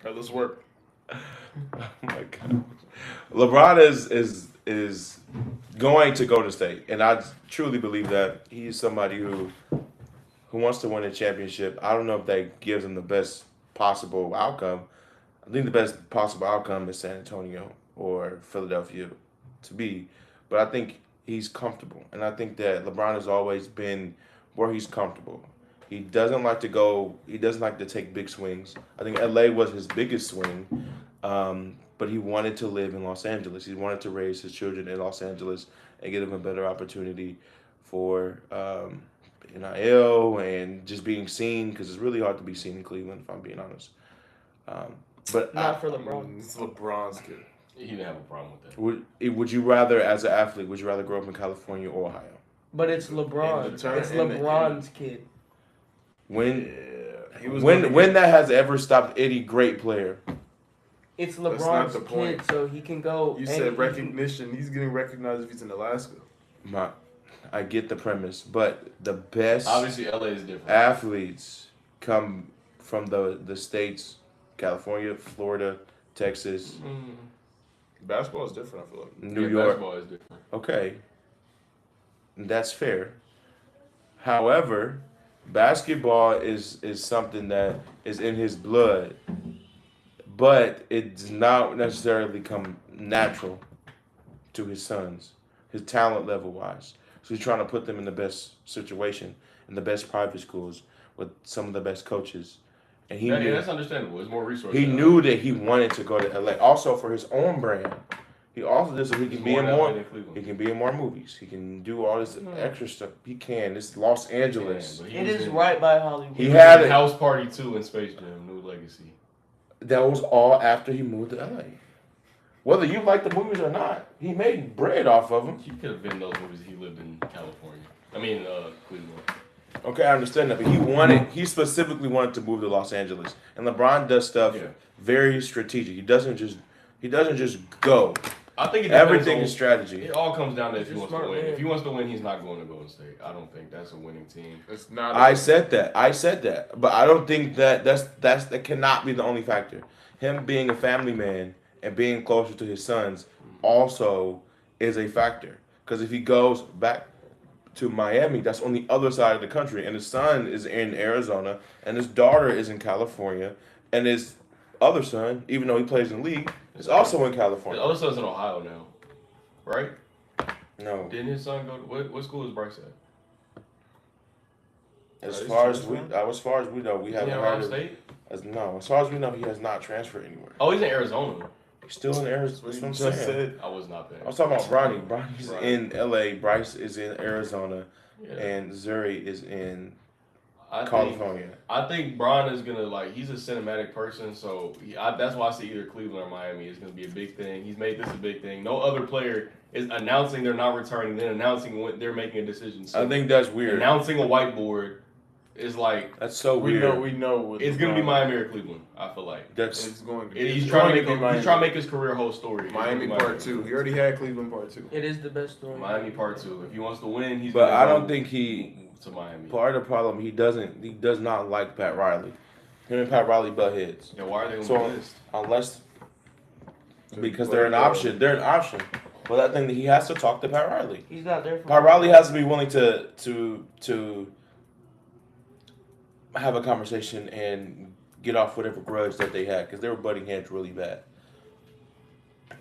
right, let's work. Oh my God. LeBron is going to Golden State, and I truly believe that he's somebody who wants to win a championship. I don't know if that gives him the best possible outcome. I think the best possible outcome is San Antonio or Philadelphia to be, but I think he's comfortable, and I think that LeBron has always been where he's comfortable. He doesn't like to go. He doesn't like to take big swings. I think LA was his biggest swing, but he wanted to live in Los Angeles. He wanted to raise his children in Los Angeles and give them a better opportunity for NIL and just being seen because it's really hard to be seen in Cleveland, if I'm being honest. Um, but Not for I LeBron. mean, it's LeBron's kid. He didn't have a problem with that. would you rather, as an athlete, would you rather grow up in California or Ohio? But it's In LeBron. the turn- It's in the- LeBron's kid. When Yeah, he was when gonna when get- that has ever stopped any great player? It's not LeBron's the point. kid, so he can go. You and said he- recognition. He's getting recognized if he's in Alaska. My, I get the premise, but the best Obviously, LA is different. athletes come from the states, California, Florida, Texas, Basketball is different. I feel like. New Yeah, York. Basketball is different. Okay, that's fair. However, basketball is something that is in his blood, but it does not necessarily come natural to his sons, his talent level wise. So he's trying to put them in the best situation, in the best private schools with some of the best coaches. And he Yeah, knew that's understandable. It's more resources. he knew that he wanted to go to LA. Also for his own brand. He also did so he can be in more. He can be in more movies. He can do all this extra stuff. He can. It's Los Angeles. It is right by Hollywood. He He had had it. House Party 2 in Space Jam, New Legacy. That was all after he moved to LA. Whether you like the movies or not, he made bread off of them. He could have been in those movies if he lived in California. I mean, Cleveland. Okay, I understand that, but he specifically wanted to move to Los Angeles. And LeBron does stuff Yeah. very strategic. He doesn't just go. I think it depends Everything on- is strategy. It all comes down to if he He's a wants to smart win. man. If he wants to win, he's not going to Golden State. I don't think that's a winning team. It's not. I said that, but I don't think that cannot be the only factor. Him being a family man and being closer to his sons also is a factor. Because if he goes back to Miami, that's on the other side of the country, and his son is in Arizona, and his daughter is in California, and his other son, even though he plays in the league, is also in His California. other son's in Ohio now, right? No, Didn't his son go to what school is Bryce at? as Is he far as we know, we Is he haven't at heard Ohio of. State? As far as we know, he has not transferred anywhere. Oh, he's in Arizona. He's still in Arizona. That's what I'm just saying. said. I was not there. I was talking about Bronny. Bronny's Right. in LA. Bryce is in Arizona, Yeah. and Zuri is in I think, California. I think Bron is gonna he's a cinematic person, so that's why I say either Cleveland or Miami is gonna be a big thing. He's made this a big thing. No other player is announcing they're not returning, then announcing when they're making a decision. So I think that's weird. announcing a whiteboard is like That's so We weird. know. We know. With it's gonna be LeBron. Miami or Cleveland. I feel like That's It's going. he's it's trying to going make be Miami. he's trying to make his career whole story. It's Miami gonna be Part 2. He already had Cleveland Part 2. It is the best story. Miami Part 2. If he wants to win, he's. But gonna I go don't think he. to Miami. Part of the problem, he does not like Pat Riley. Him and Pat Riley butt heads. Yeah, why are they gonna So be pissed? unless because they're an option, But that thing that he has to talk to Pat Riley. He's not there for Pat Riley has to be willing to have a conversation and get off whatever grudge that they had because they were butting heads really bad.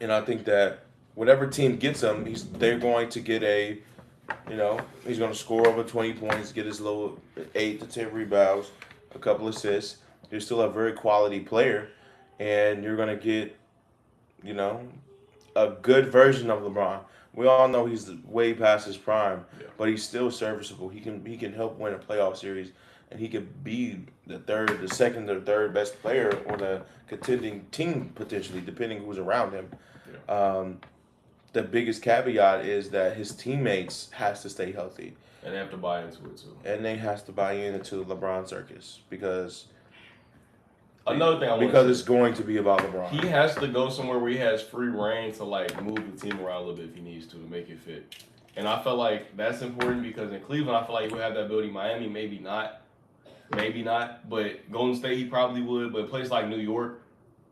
And I think that whatever team gets him, they're going to get he's going to score over 20 points, get his little 8 to 10 rebounds, a couple assists. You're still a very quality player, and you're going to get, a good version of LeBron. We all know he's way past his prime, but he's still serviceable. He can help win a playoff series, and he could be the second or third best player on a contending team potentially, depending who's around him. The biggest caveat is that his teammates has to stay healthy, And they have to buy into it too. and they has to buy into LeBron circus because Another thing I want it's going to be about LeBron. he has to go somewhere where he has free reign to move the team around a little bit if he needs to make it fit. And I feel like that's important because in Cleveland I feel like he would have that ability. Miami maybe not, but Golden State he probably would. But a place like New York,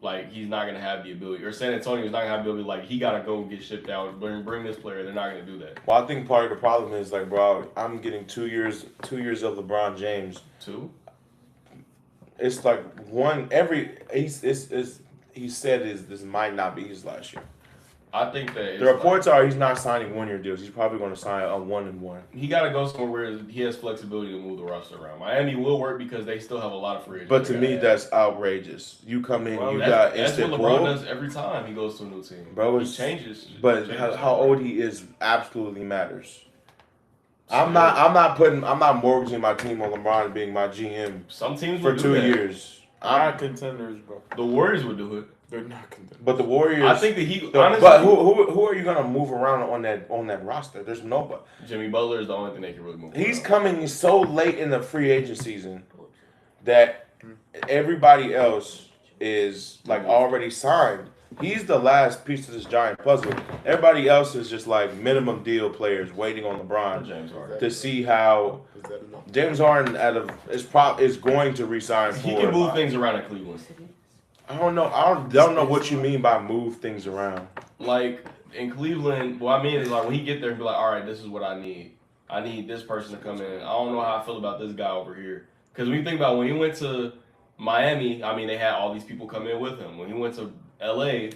like he's not gonna have the ability, or San Antonio's not gonna have the ability. Like he gotta go get shipped out, bring this player. They're not gonna do that. Well, I think part of the problem is like, bro, I'm getting 2 years of LeBron James. Too. It's like one every. He said this might not be his last year. I think that it's The reports are he's not signing 1-year deals. He's probably going to sign a 1-and-1. he got to go somewhere where he has flexibility to move the roster around. Miami will work because they still have a lot of free agents. But to they me, gotta add. that's outrageous. You come in, Well, you that's, got that's instant what LeBron pull. does every time he goes to a new team. Bro, he it's- changes. But changes how old he is absolutely matters. So, I'm not mortgaging my team on LeBron being my GM Some teams for would do 2 that. years. Not contenders, bro. The Warriors would do it. They're not contenders. But the Warriors. I think that he the- honestly. but who are you gonna move around on that roster? There's nobody. Jimmy Butler is the only thing they can really move. He's around. coming so late in the free agent season that everybody else is like already signed. He's the last piece of this giant puzzle. Everybody else is just like minimum deal players waiting on LeBron James Harden. to see how Is that enough? James Harden is going to resign for. He can move things around in Cleveland. I don't know. I don't know what you mean by move things around. Like in Cleveland, what I mean is like when he get there, he'll be like, all right, this is what I need. I need this person to come in. I don't know how I feel about this guy over here. Because when you think about when he went to Miami, I mean, they had all these people come in with him. When he went to LA,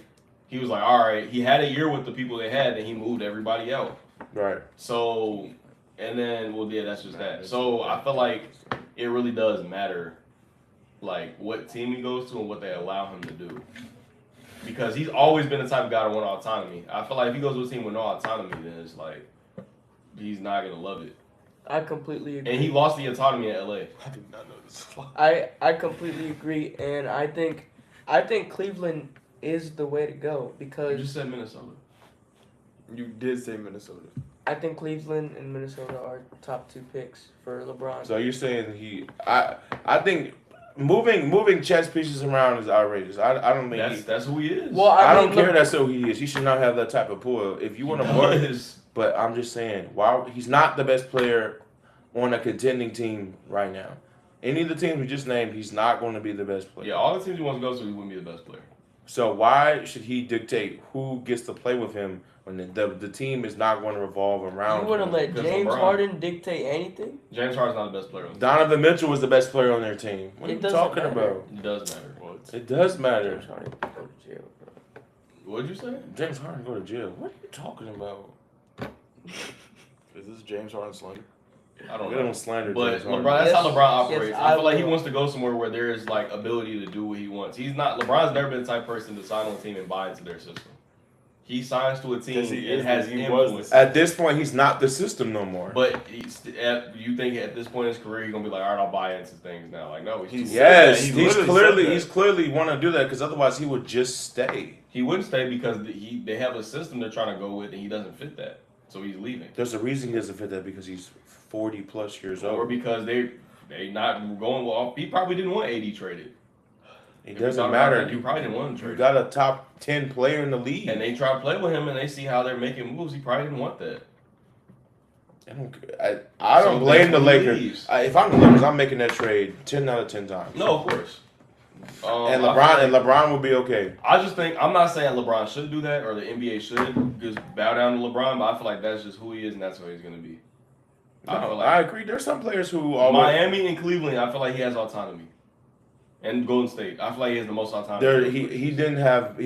he was like, all right, he had a year with the people they had, and he moved everybody out. Right. So, and then, well, yeah, that's just that. So I feel like it really does matter, like what team he goes to and what they allow him to do. Because he's always been the type of guy to want autonomy. I feel like if he goes to a team with no autonomy, then it's like he's not gonna love it. I completely agree. And he lost the autonomy in LA. I did not know this. I completely agree, and I think Cleveland is the way to go You because just said Minnesota. You did say Minnesota. I think Cleveland and Minnesota are top 2 picks for LeBron. So you're saying I think moving chess pieces around is outrageous. I don't think That's who he is. Well, I mean, don't care look, that's who he is. He should not have that type of pull. If you want to work, but I'm just saying, why he's not the best player on a contending team right now. Any of the teams we just named, he's not going to be the best player. Yeah, all the teams he wants to go to, he wouldn't be the best player. So why should he dictate who gets to play with him when the team is not going to revolve around you wouldn't him? let Because James LeBron. Harden dictate anything? James Harden's not the best player on the team. Donovan Mitchell was the best player on their team. What are It you doesn't talking matter. about? It does matter. It does matter. James Harden could go to jail, bro. What'd you say? James Harden go to jail. What are you talking about? Is this James Harden slander? I don't We know. don't slander But James Harden. LeBron, that's how Yes, LeBron operates. yes, I feel like he will. wants to go somewhere where there is like ability to do what he wants. LeBron's never been the type of person to sign on a team and buy into their system. He signs to a team Because he and is has the- he was influence. the- At this point, he's not the system no more. But you think at this point in his career he's gonna be like, all right, I'll buy into things now. Like no, He's- Yes, He he's literally said that. clearly want to do that because otherwise he would just stay. he wouldn't stay because they have a system they're trying to go with and he doesn't fit that, so he's leaving. There's a reason he doesn't fit that because he's 40 plus years Or old. because they not going well. He probably didn't want AD traded. It If you doesn't thought about matter. that, you probably didn't want him You traded. got a top 10 player in the league. And they try to play with him and they see how they're making moves. He probably didn't want that. I don't So blame the then he Lakers. leaves. If I'm the Lakers, I'm making that trade 10 out of 10 times. No, of course. And I feel like- LeBron will be okay. I just think I'm not saying LeBron should do that or the NBA should just bow down to LeBron, but I feel like that's just who he is and that's what he's gonna be. I feel No, like I agree. There's some players who always Miami and Cleveland, I feel like he has autonomy. And Golden State, I feel like he has the most autonomy. there he didn't have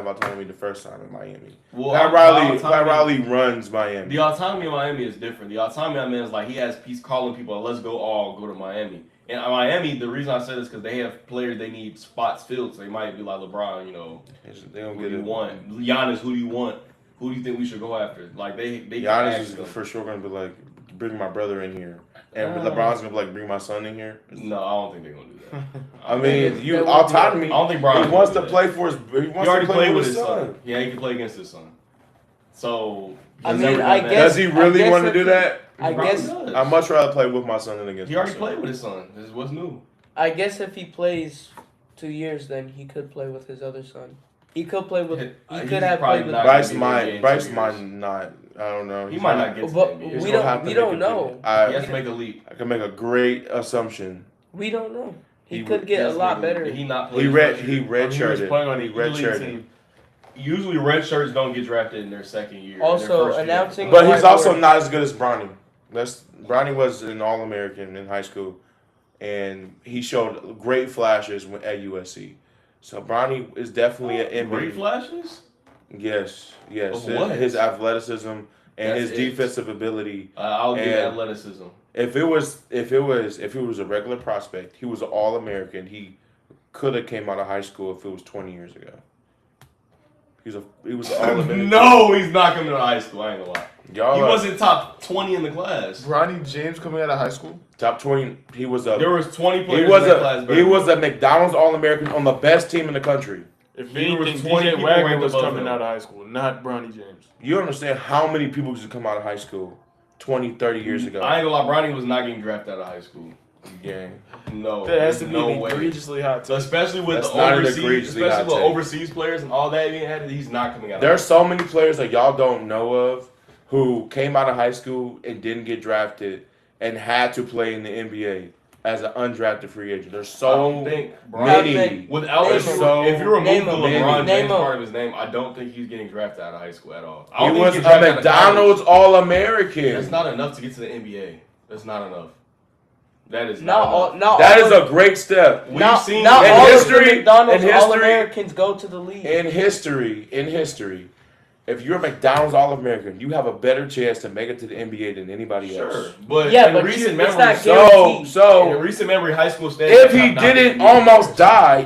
autonomy the first time in Miami. Well, Pat Riley runs Miami. The autonomy of Miami is different. The autonomy of Miami is like he's calling people, let's go all go to Miami. And Miami, the reason I say this because they have players they need spots filled, so they might be like LeBron, They don't who get do you it. want? Giannis, who do you want? Who do you think we should go after? Like they can Giannis ask is them. for sure gonna be like, bring my brother in here, and Uh, LeBron's gonna be like, bring my son in here. No, I don't think they're gonna do that. I mean, you That would be- autonomy. I don't think Brian He wants would to do play for his. He He wants already to play played with with his son. son. Yeah, he can play against his son. So I he's mean, never I done that. guess- Does he really guess want to if do he- that? I He probably guess does. I'd much rather play with my son than against. He my already son. played with his son. This is what's new. I guess if he plays 2 years, then he could play with his other son. He could play with. He He's could have probably played with. not Bryce gonna be in the NBA in Bryce 2 might years. not. I don't know. He He's might not get to the But NBA. we He's gonna have don't. to We make don't a know. big- He has to make a leap. I can make a great assumption. We don't know. He could get a lot better. Did he not play? He his red first he year? He was redshirted. playing on He the elite redshirted. team. Usually, red shirts don't get drafted in their second year. in their Also, first year. announcing- But he's also Whiteboard. not as good as Bronny. Bronny was an All-American in high school, and he showed great flashes at USC. So Bronny is definitely an Great NBA. flashes. Yes. Of what? His athleticism and That's his it. defensive ability. I'll give And- athleticism. If he was a regular prospect, he was an All-American. He could have came out of high school if it was 20 years ago. He was an All-American. No, he's not coming to high school. I ain't gonna lie. Y'all He are wasn't top 20 in the class. Bronny James coming out of high school. top 20. He was a There was 20 he players was in that class. he was a McDonald's All-American on the best team in the country. If There was anything, 20 DJ people Wagner ranked was above coming him. out of high school, not Bronny James. You understand how many people used to come out of high school 20, 30 years ago? I ain't gonna lie, Bronny was not getting drafted out of high school. Yeah. No, That has to be no an way. egregiously hot take. Especially with That's the not an overseas, egregiously especially hot with take. overseas players and all that being added, he's not coming out. There's so many players that y'all don't know of who came out of high school and didn't get drafted and had to play in the NBA as an undrafted free agent. There's I so don't think many. Name without Name if him. you remove Name the him. LeBron Name James him. part of his name, I don't think he's getting drafted out of high school at all. I He don't think was he's a getting drafted out of McDonald's college. All-American. That's not enough to get to the NBA. That's not enough. That is Not not all. enough. Not That all is of- a great step. We've not, seen not in all history- of the McDonald's in history- All-Americans go to the league. In history, if you're a McDonald's All-American, you have a better chance to make it to the NBA than anybody Sure, else. but Yeah, in but recent it's memory, not So, guaranteed. in so recent memory, high school standards. if he didn't almost die,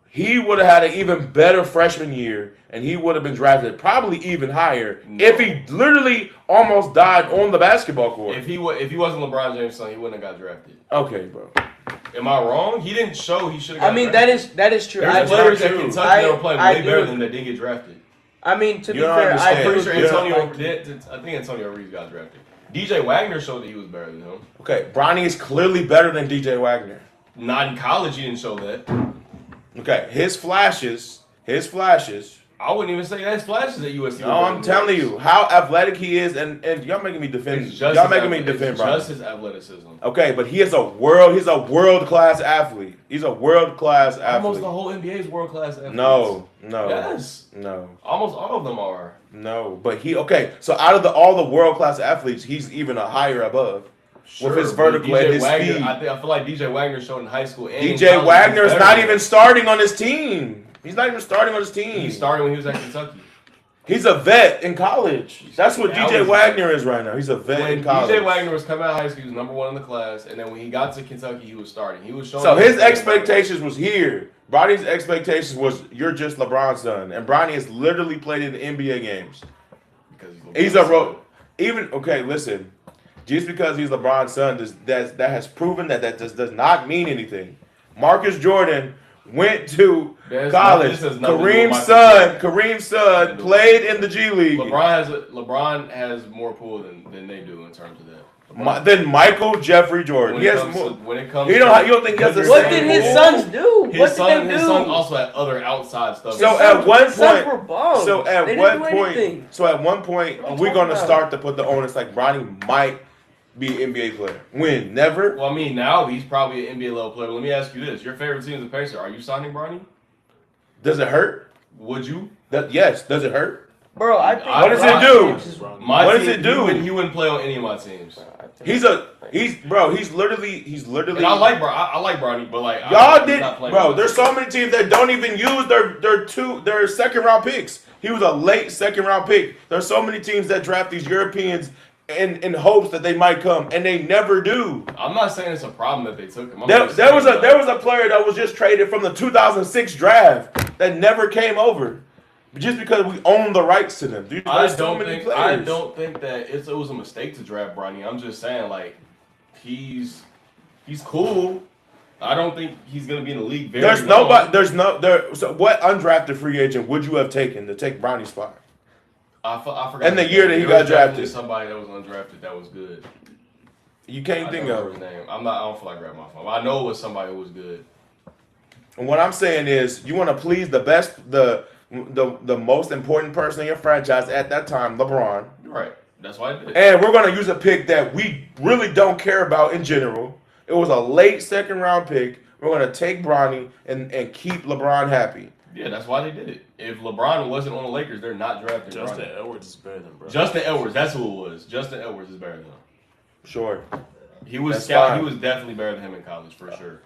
he would have had an even better freshman year, and he would have been drafted probably even higher No. if he literally almost died on the basketball court. If he wasn't LeBron James' son, he wouldn't have got drafted. Okay, bro. Am I wrong? He didn't show he should have. I mean, that is true. There's That's players not at true. Kentucky that were playing I way do better agree. than that didn't get drafted. I mean, to You be don't fair, understand. I I'm do pretty sure agree. Yeah. Antonio. Like, I think Antonio Reeves got drafted. DJ Wagner showed that he was better than him. Okay, Bronny is clearly better than DJ Wagner. Not in college, he didn't show that. Okay, his flashes. I wouldn't even say that's flashes at USC. No, I'm telling you how athletic he is, and y'all making me defend. It's just Y'all his making me athletic- defend it's Bronny. just his athleticism. Okay, but he's a world class athlete. He's a world class athlete. Almost the whole NBA is world class athletes. No. Yes. No. Almost all of them are. No. But so out of all the world class athletes, he's even a higher above. Sure, his but vertical DJ and his Wagner, speed. I feel like DJ Wagner showed in high school. And in DJ college Wagner he's is better not than even him. starting on his team. He's not even starting on his team. He started when he was at Kentucky. He's a vet in college. That's what That DJ was- Wagner is right now. He's a vet When in college. DJ Wagner was coming out of high school, he was number one in the class, and then when he got to Kentucky, he was starting. He was showing. So his that- expectations was here. Bronny's expectations was you're just LeBron's son, and Bronny has literally played in the NBA games. because He's a listen. Just because he's LeBron's son, that has proven that does not mean anything. Marcus Jordan went to There's college. nothing- this has nothing to do with Kareem's son played in the G League. LeBron has more pull than they do in terms of that. Then Michael Jeffrey Jordan. When He it has comes more. to- when it comes You to- don't think he has the what same did his pull? sons do? His What did son, they his do? son also had other outside stuff. So His at sons- one sons point- were bums. So They at didn't what do point? anything. So at one point, What are you we're talking gonna about? start to put the onus like Bronny might be an NBA player. When? Never. Well, I mean, now he's probably an NBA level player. But let me ask you this: your favorite team is the Pacers. Are you signing Bronny? Does it hurt? Would you? Yes. Does it hurt? Bro, I think What does it do? My What does team, it do? He wouldn't play on any of my teams. He's literally. And I like I like Bronny, but like Y'all he's did, not playing bro. with There's us. so many teams that don't even use their second round picks. He was a late second round pick. There's so many teams that draft these Europeans in hopes that they might come, and they never do. I'm not saying it's a problem that they took him. I'm There just was saying, a player that was just traded from the 2006 draft that never came over, just because we own the rights to them. Dude, I there's so don't many think players. that it was a mistake to draft Bronny. I'm just saying like he's cool. I don't think he's gonna be in the league very There's long. nobody. So what undrafted free agent would you have taken to take Bronny's spot? I forgot. And the his year name. that he There got was definitely drafted. somebody that was undrafted that was good. You I can't don't think remember of. his name. I don't feel like grabbing my phone. But I know it was somebody who was good. And what I'm saying is, you want to please the best, the most important person in your franchise at that time, LeBron. You're right. That's why I did it. And we're gonna use a pick that we really don't care about in general, It was a late second round pick. We're gonna take Bronny and keep LeBron happy. Yeah, that's why they did it. If LeBron wasn't on the Lakers, they're not drafting Justin Bronny. Edwards is better than Bronny. Justin Edwards, that's who it was. Justin Edwards is better than him. Sure, He was That's scout. fine. He was definitely better than him in college for sure.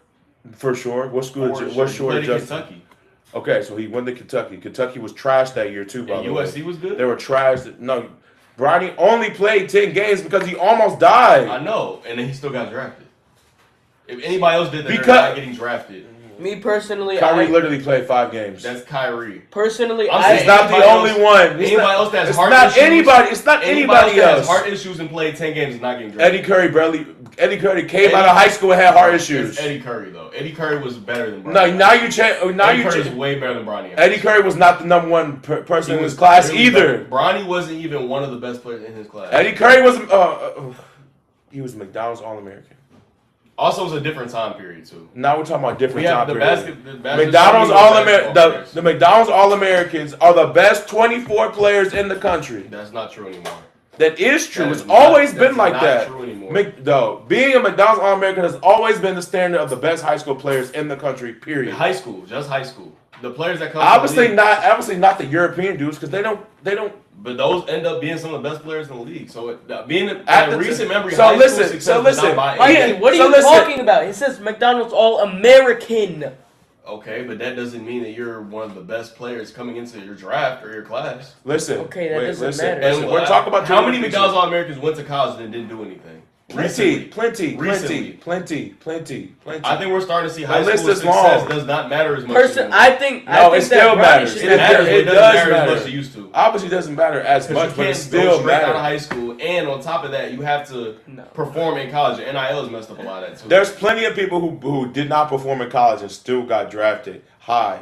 for sure. What school? For What He sure? played in Justin. Kentucky. Okay, so he went to Kentucky. Kentucky was trash that year too. By And the way, USC was good. they were trash. No, Bronny only played 10 games because he almost died. I know, and then he still got drafted. If anybody else did that, Because- they're not getting drafted. Me personally, Kyrie I literally played 5 games. That's Kyrie. personally, I'm I saying He's not the anybody only else- one. It's Anybody not, else that has it's heart not issues. anybody. It's not anybody that has else. heart issues and played 10 games is not getting drafted. Eddie Curry came out of high school and had heart issues. It's Eddie Curry though. Eddie Curry was better than Bronny. No, now you change. Now Eddie you Curry's change. way better than Bronny. Eddie Curry was not the number one person He in was his class really either. better. Bronny wasn't even one of the best players in his class. Eddie Curry was. He was McDonald's All-American. Also, was a different time period too. Now we're talking about different We have time the period. basket. McDonald's All-American. The McDonald's All-Americans are the best 24 players in the country. That's not true anymore. That is true. That It's is not- always been that's like not that. true anymore. Though being a McDonald's All-American has always been the standard of the best high school players in the country. Period. High school, just high school. The players that come Obviously to the league, obviously not the European dudes because they don't. but those end up being some of the best players in the league. So being At a the- recent memory, so high listen, school success so does not listen. buy Mikey, Yeah, anything. what are so you listen. talking about? It says McDonald's All American. Okay, but that doesn't mean that you're one of the best players coming into your draft or your class. Listen. Okay, that doesn't listen, matter. Listen, we're talking about how many Jordan McDonald's Peterson. All-Americans went to college and didn't do anything. Plenty. Recently. I think we're starting to see high list school is success long. does not matter as much. Person, anymore. I think. No, I think it still that matters. Bronny it should matters. it It doesn't does matter as matter. much as it used to. Obviously doesn't matter as Because much, but you it can't still go straight out of matters. high school, and on top of that, you have to No. perform in college. NIL has messed up a lot of that too. There's plenty of people who did not perform in college and still got drafted high.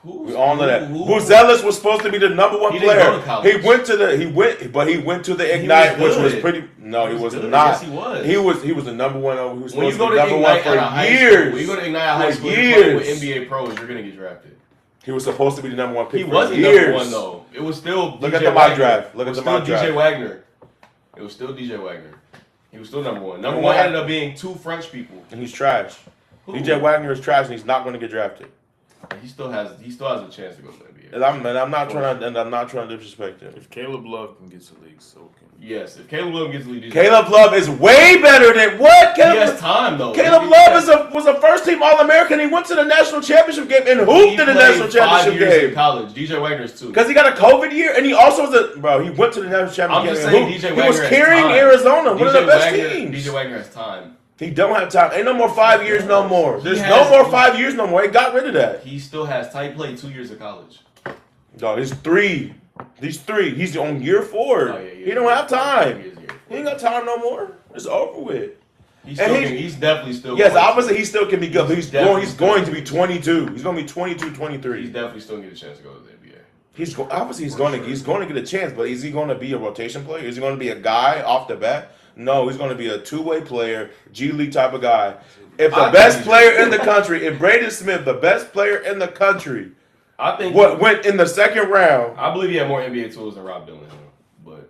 We all know that. Buzelis was supposed to be the number one He didn't player. go to college. He went to the Ignite, which was pretty. No, he was good. not. Yes, he was. He was the number one. He was When you supposed go to to be number one Ignite out of for high years. school, when you go to Ignite out of high For school, you're playing with years. NBA pros, you're gonna get drafted. He was supposed to be the number one pick. He for wasn't years. number one though. It was still Look DJ at the mock Wagner. draft. Look It at was the mock still DJ draft. Wagner. It was still DJ Wagner. He was still number one. Number And one what ended up being 2 French people. And he's trash. Who? DJ Wagner is trash, and he's not going to get drafted. He still has a chance to go to the NBA. And I'm not trying to disrespect him. If Caleb Love can get to the league, so can Yes, if Caleb Love gets the lead, Caleb Love is way better than what? he has time though. Caleb Love was a first team All American. He went to the national championship game and hooped in the national championship in game. college. DJ Wagner's too. Because he got a COVID year, and he also was he went to the national championship I'm game. just and saying, hooped. DJ He Wagner was has carrying time. Arizona, one of the best Wagner, teams. DJ Wagner has time. He don't have time. Ain't no more 5 years no more. There's has- no more 5 years no more. He got rid of that. He still has time. He played 2 years of college. Dog, he's 3. He's 3. He's on year 4. Oh, yeah. He don't have time. He is here. He ain't got time no more. It's over with. He's Yes, definitely still. going to- obviously he still can be good, but he's definitely going to be 22. He's going to be 22, He's 23. definitely still gonna get a chance to go to the NBA. He's going to get a chance, but is he going to be a rotation player? Is he going to be a guy off the bat? No, he's going to be a two-way player, G League type of guy. If the I best think- player in the country, if Braden Smith, the best player in the country, I think. went in the second round, I believe he had more NBA tools than Rob Dillingham, but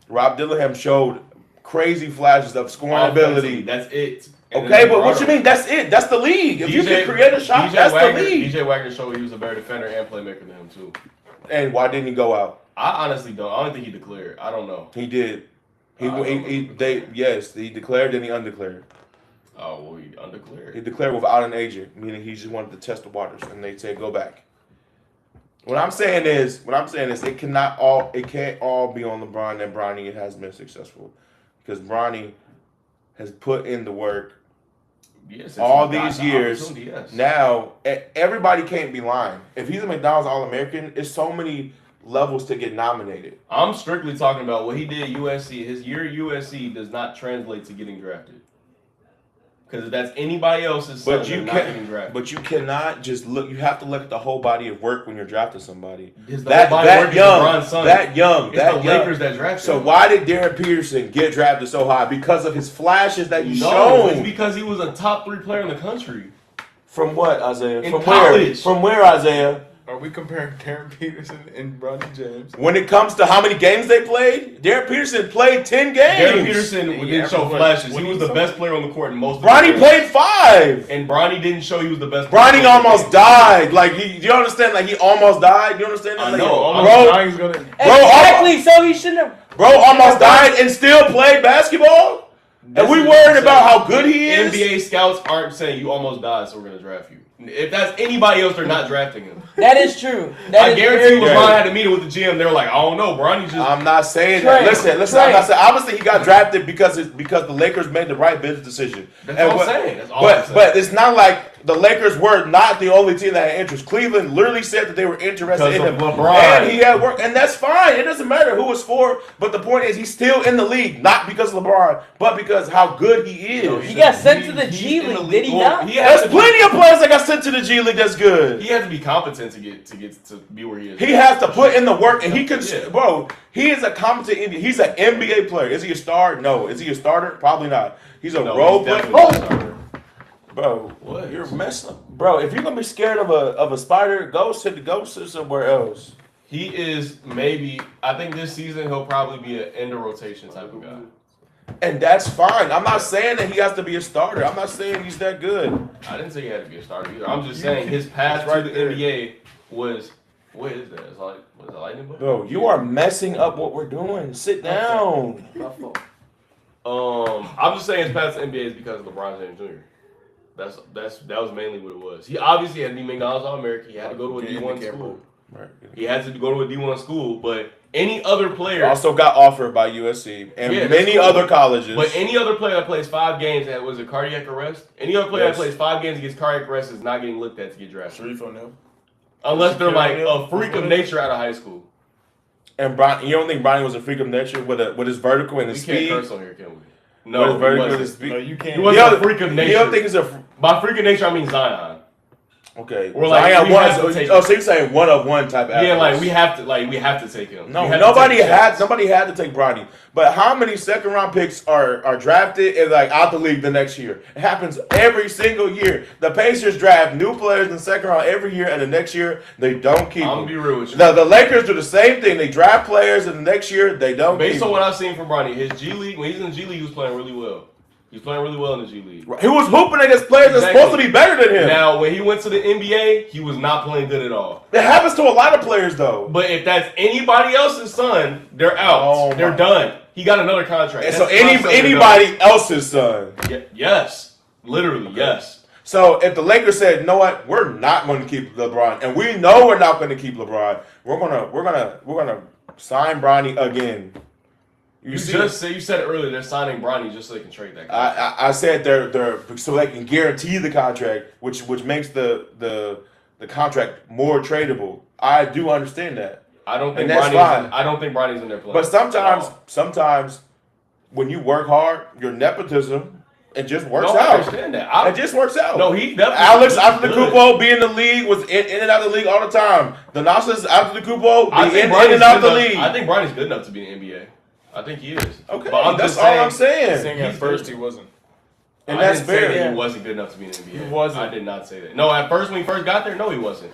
Rob Dillingham showed crazy flashes of scoring ability. That's it. And Okay, then but what you Toronto. mean? That's it. That's the league. If you can create a shot, that's Wagner, the league. DJ Wagner showed he was a better defender and playmaker than him too. And why didn't he go out? I honestly don't. I don't think he declared. I don't know. He did. He declared, then he undeclared. Oh well, he undeclared. He declared without an agent, meaning he just wanted to test the waters, and they said go back. What I'm saying is, it can't all be on LeBron and Bronny. It has been successful because Bronny has put in the work Yes, all he got these the years. opportunity, yes. Now everybody can't be lying. If he's a McDonald's All-American, it's so many levels to get nominated. I'm strictly talking about what he did at USC. His year at USC does not translate to getting drafted. Because if that's anybody else's son, But you they're not getting drafted. But you cannot just look. You have to look at the whole body of work when you're drafting somebody. His whole body of work is LeBron's son. That young, It's that the young. Lakers that drafted So him. why did Darren Peterson get drafted so high? Because of his flashes that he's No, it's shown. because he was a top 3 player in the country. From what, Isaiah? In From college. where? From where, Isaiah? Are we comparing Darren Peterson and Bronny James? When it comes to how many games they played, Darren Peterson played 10 games. Darren Peterson didn't show flashes. He was the best player on the court in most of the Bronny games. played 5. And Bronny didn't show he was the best player. Bronny almost died. Like, do you understand? Like, he almost died. You understand? I Like, know. Bro, Exactly. So he shouldn't have. bro almost died and still played basketball? And we worried about how good he is? NBA scouts aren't saying you almost died, so we're going to draft you. If that's anybody else, they're not drafting him. That is true. I guarantee you LeBron had a meeting with the GM. They're like, I don't know, Bronny just... I'm not saying that. Listen. I'm not saying. Obviously, he got drafted because the Lakers made the right business decision. That's all I'm saying. That's all I'm saying. But it's not like the Lakers were not the only team that had interest. Cleveland literally said that they were interested in him. LeBron. And he had work, and that's fine. It doesn't matter who it's for. But the point is, he's still in the league, not because of LeBron, but because how good he is. He got sent to the G League, did he not? There's plenty of players that got sent to the G League that's good. He has to be competent to get to be where he is. He has to put in the work, and he can. Bro, he is a competent NBA. He's an NBA player. Is he a star? No. Is he a starter? Probably not. He's a role player. Bro, what? You're messing up. Bro, if you're gonna be scared of a spider, go sit somewhere else. He is maybe. I think this season he'll probably be an end of rotation type of guy. And that's fine. I'm not saying that he has to be a starter. I'm not saying he's that good. I didn't say he had to be a starter either. I'm just saying his path to the NBA was. What is that? It's like, what is that, lightning bolt? Bro, you are messing up what we're doing. Sit down. I'm just saying his path to the NBA is because of LeBron James Jr. That was mainly what it was. He obviously had to be McDonald's All-American. He had to go to a D1 school. Right. He had to go to a D1 school, but any other player Also got offered by USC and many other colleges. But any other player that plays 5 games that was a cardiac arrest, any other player that plays 5 games against cardiac arrest is not getting looked at to get drafted. Sharif O'Neal. Unless they're like a freak of nature out of high school. And Bronny, you don't think Bronny was a freak of nature with his vertical and his speed? We can't curse on here, can we? No, with vertical and his speed. No, you can't. He wasn't a freak of nature. You don't think he's a... By freak of nature, I mean Zion. Okay. Or like, Zion we have to take him. so you're saying one of one type Yeah, athletes. we have to take him. No, nobody had to take Bronny. But how many second round picks are drafted and like out the league the next year? It happens every single year. The Pacers draft new players in the second round every year, and the next year they don't keep I'm them. gonna be real with you. The Lakers do the same thing. They draft players, and the next year they don't. Based keep on them. what I've seen from Bronny, his G League, when he's in the G League, he was playing really well. He's playing really well in the G League. He was hooping against players that's supposed to be better than him. Now, when he went to the NBA, he was not playing good at all. It happens to a lot of players, though. But if that's anybody else's son, they're out. They're done. He got another contract. And so anybody else's son. Yes. Literally, yes. So if the Lakers said, "You know what? We're not going to keep LeBron, and we know we're not going to keep LeBron. We're gonna sign Bronny again." You said it earlier. They're signing Bronny just so they can trade that guy. I said they're so they can guarantee the contract, which makes the contract more tradable. I do understand that. I don't think Bronny's in their plan. But sometimes when you work hard, your nepotism it just works out. I understand that. It just works out. No, he definitely. Alex Antetokounmpo being in the league was in and out of the league all the time. Thanasis Antetokounmpo be in and out of the league. I think Bronny's good enough to be in the NBA. I think he is. Okay, but that's all I'm saying. Saying at first he wasn't. And that's fair. Say he wasn't good enough to be in the NBA. He wasn't. I did not say that. No, at first when he first got there, no, he wasn't.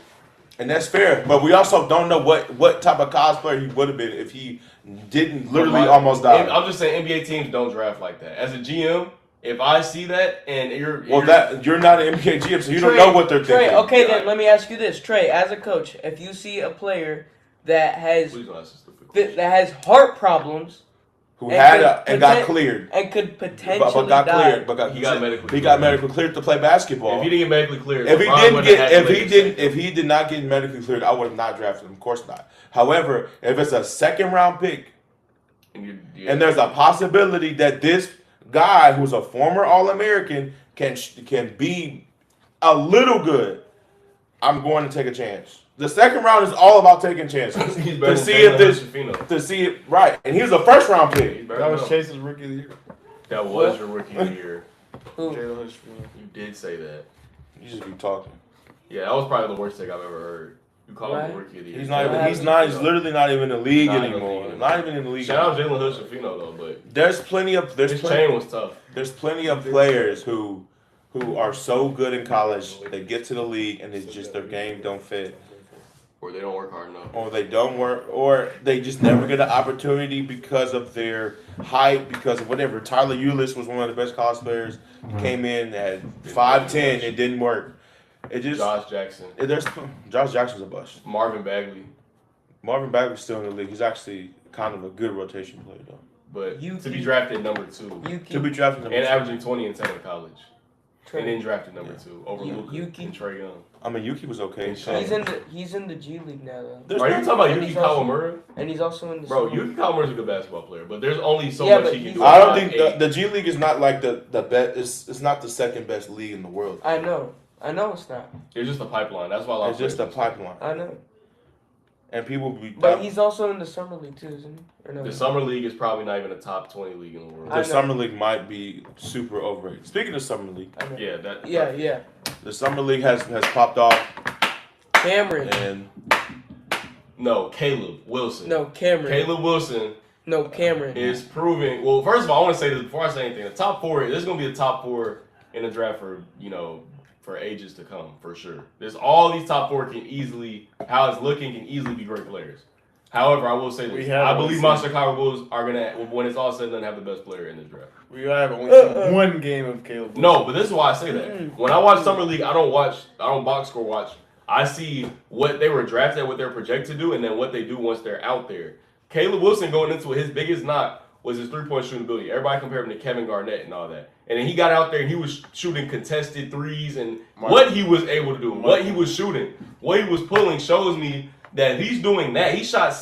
And that's fair. But we also don't know what type of cosplayer he would have been if he didn't literally almost die. I'm just saying NBA teams don't draft like that. As a GM, if I see that and you're not an NBA GM, so you don't know what they're thinking. Trey, okay, then let me ask you this, Trey. As a coach, if you see a player that has heart problems, who got cleared and could potentially die. He got medically cleared to play basketball. If he didn't get medically cleared, if he did not get medically cleared, I would have not drafted him. Of course not. However, if it's a second round pick, and there's a possibility that this guy who's a former All-American can be a little good, I'm going to take a chance. The second round is all about taking chances to see it right. And he was a first round pick. That was Chase's rookie of the year. That was your rookie of the year. Jalen Hood-Schifino. You did say that. You just be talking. Yeah, that was probably the worst thing I've ever heard. You call him the rookie of the year. He's literally not even in the league anymore. Not even in the league. Shout out Jalen Hood-Schifino though, but there's plenty of chain was tough. There's plenty of players who are so good in college, they get to the league and it's just their game don't fit. Or they don't work hard enough. or they don't work, or they just never get an opportunity because of their height, because of whatever. Tyler Eulis was one of the best college players. He came in at 5'10", it didn't work. It just Josh Jackson. Josh Jackson's a bust. Marvin Bagley. Marvin Bagley's still in the league. He's actually kind of a good rotation player though. But Yuki. to be drafted number 2. To be drafted number And 2. averaging 20 and 10 in college. And then Trey. drafted number 2 over Luka Yuki. and Trae Young. I mean, Yuki was okay. And So- He's in the G League now though, There's Are you not- talking about And Yuki he's also- Kawamura? and he's also in the. Bro, summer. Yuki Kawamura's a good basketball player, but there's only so Yeah, much but he can he's- do. I don't at think 5'8". the G League is not like the best. It's not the second best league in the world. I know it's not. It's just a pipeline. That's why a lot It's of just a players- pipeline, I know, and people be. but he's also in the summer league too, isn't he? Or no? The summer league is probably not even a top 20 league in the world. I The know. summer league might be super overrated. Speaking of summer league, I know. Yeah, that. Yeah. the summer league has popped off, Cameron. and No, Caleb Wilson. No, Cameron. Caleb Wilson No, Cameron. is proving. Well, first of all, I want to say this before I say anything. The top 4. There's going to be a top 4 in the draft for ages to come for sure. There's all these top 4 can easily, how it's looking, can easily be great players. However, I will say this: I believe my Chicago Bulls are gonna, when it's all said and done, have the best player in this draft. We have only seen one game of Caleb. No, but this is why I say that. When I watch summer league, I don't box score watch. I see what they were drafted, what they're projected to do, and then what they do once they're out there. Caleb Wilson going into it, his biggest knock was his 3-point shooting ability. Everybody compared him to Kevin Garnett and all that. And then he got out there and he was shooting contested threes, and what he was able to do, what he was shooting, what he was pulling shows me that he's doing that. He shot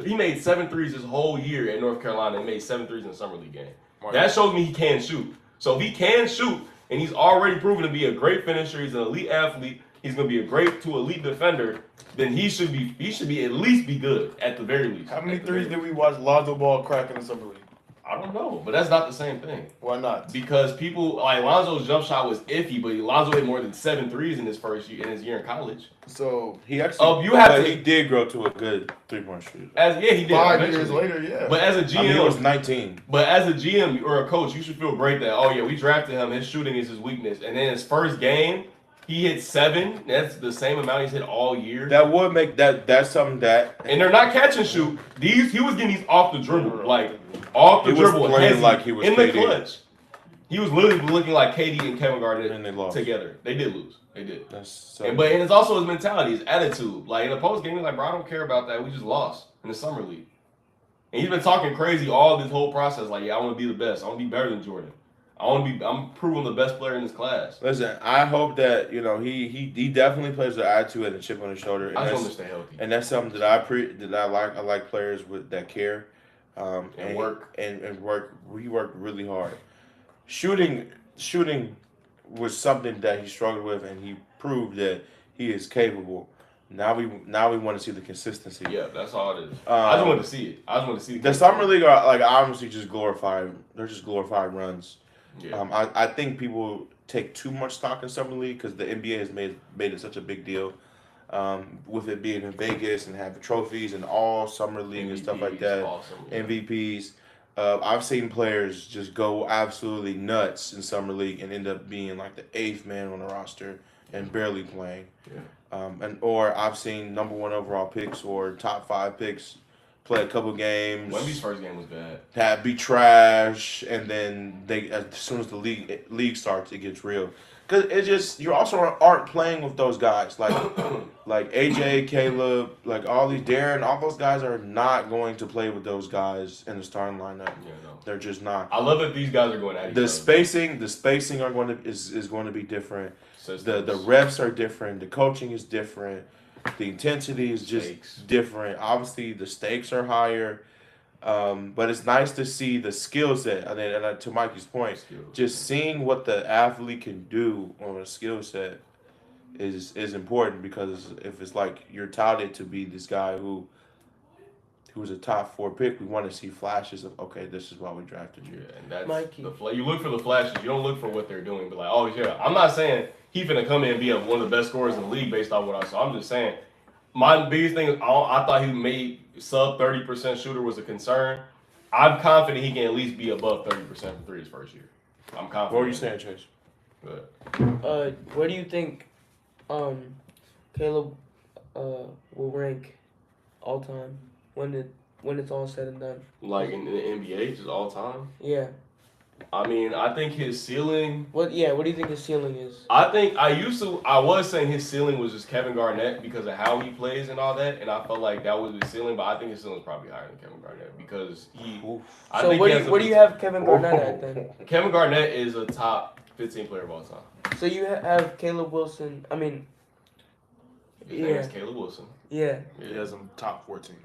he made 7 threes his whole year at North Carolina and made 7 threes in the summer league game. That shows me he can shoot. So if he can shoot, and he's already proven to be a great finisher, he's an elite athlete, he's going to be a great to elite defender, then he should be at least be good at the very least. How many threes did we watch Lonzo Ball crack in the summer league? I don't know, but that's not the same thing. Why not? Because people like Lonzo's jump shot was iffy, but Lonzo hit more than 7 threes in his first year in college. So he actually. You have to. He did grow to a good 3-point shooter. He did. 5 eventually. years later, yeah. But as a GM, I mean, he was 19. But as a GM or a coach, you should feel great that we drafted him. His shooting is his weakness, and then his first game, he hit 7. That's the same amount he's hit all year. That would make that's something that. And they're not catch and shoot. He was getting these off the dribble, like off the He was dribble, playing hezzy, like he was in KD. the clutch. He was literally looking like KD and Kevin Garnett And they lost. together. They did lose. They did. That's But it's also his mentality, his attitude. Like in the post game, he's like, bro, I don't care about that. We just lost in the summer league. And he's been talking crazy all this whole process. Like, yeah, I want to be the best. I want to be better than Jordan. I'm proving the best player in this class. Listen, I hope that he definitely plays with attitude and a chip on his shoulder. And I just that's, want to stay healthy. and that's something that I like. I like players with that care, And work. and work. We work really hard. Shooting was something that he struggled with, and he proved that he is capable. Now we want to see the consistency. Yeah, that's all it is. I just want to see it. I just want to see The summer league are like obviously just glorified. They're just glorified runs. Yeah. I think people take too much stock in summer league because the NBA has made it such a big deal, with it being in Vegas and having trophies and all summer league and stuff like that. Awesome. MVPs. I've seen players just go absolutely nuts in summer league and end up being like the 8th man on the roster and barely playing. Yeah. Or I've seen number 1 overall picks or top 5 picks play a couple games. Wemby's first game was bad. Be trash, and then as soon as the league starts, it gets real. Cause it just you also aren't playing with those guys like AJ, Caleb, like all these Darren, all those guys are not going to play with those guys in the starting lineup. Yeah, no. They're just not. I love that these guys are going at each The other. spacing are going to is going to be different. Systems. The reps are different. The coaching is different. The intensity is just Stakes. different. Obviously, the stakes are higher. But it's nice to see the skill set. And to Mikey's point, Skills. just seeing what the athlete can do on a skill set is important, because if it's like you're touted to be this guy who's a top 4 pick, we want to see flashes of, okay, this is why we drafted you. Yeah, and that's Mikey. you look for the flashes. You don't look for what they're doing. But like, oh yeah, I'm not saying he finna come in and be one of the best scorers in the league based on what I saw. I'm just saying my biggest thing is I thought he made sub 30% shooter was a concern. I'm confident he can at least be above 30% from 3 his first year. I'm confident. What were you saying, Chase? But Where do you think Caleb will rank all time when it's all said and done? Like in the NBA, just all time. Yeah. I mean, I think his ceiling. What do you think his ceiling is? I was saying his ceiling was just Kevin Garnett because of how he plays and all that, and I felt like that was his ceiling. But I think his ceiling is probably higher than Kevin Garnett because he. I So think where do you have Kevin Garnett at then? Kevin Garnett is a top 15 player of all time. So you have Caleb Wilson. I mean, His name is Caleb Wilson. yeah. He has him top 14.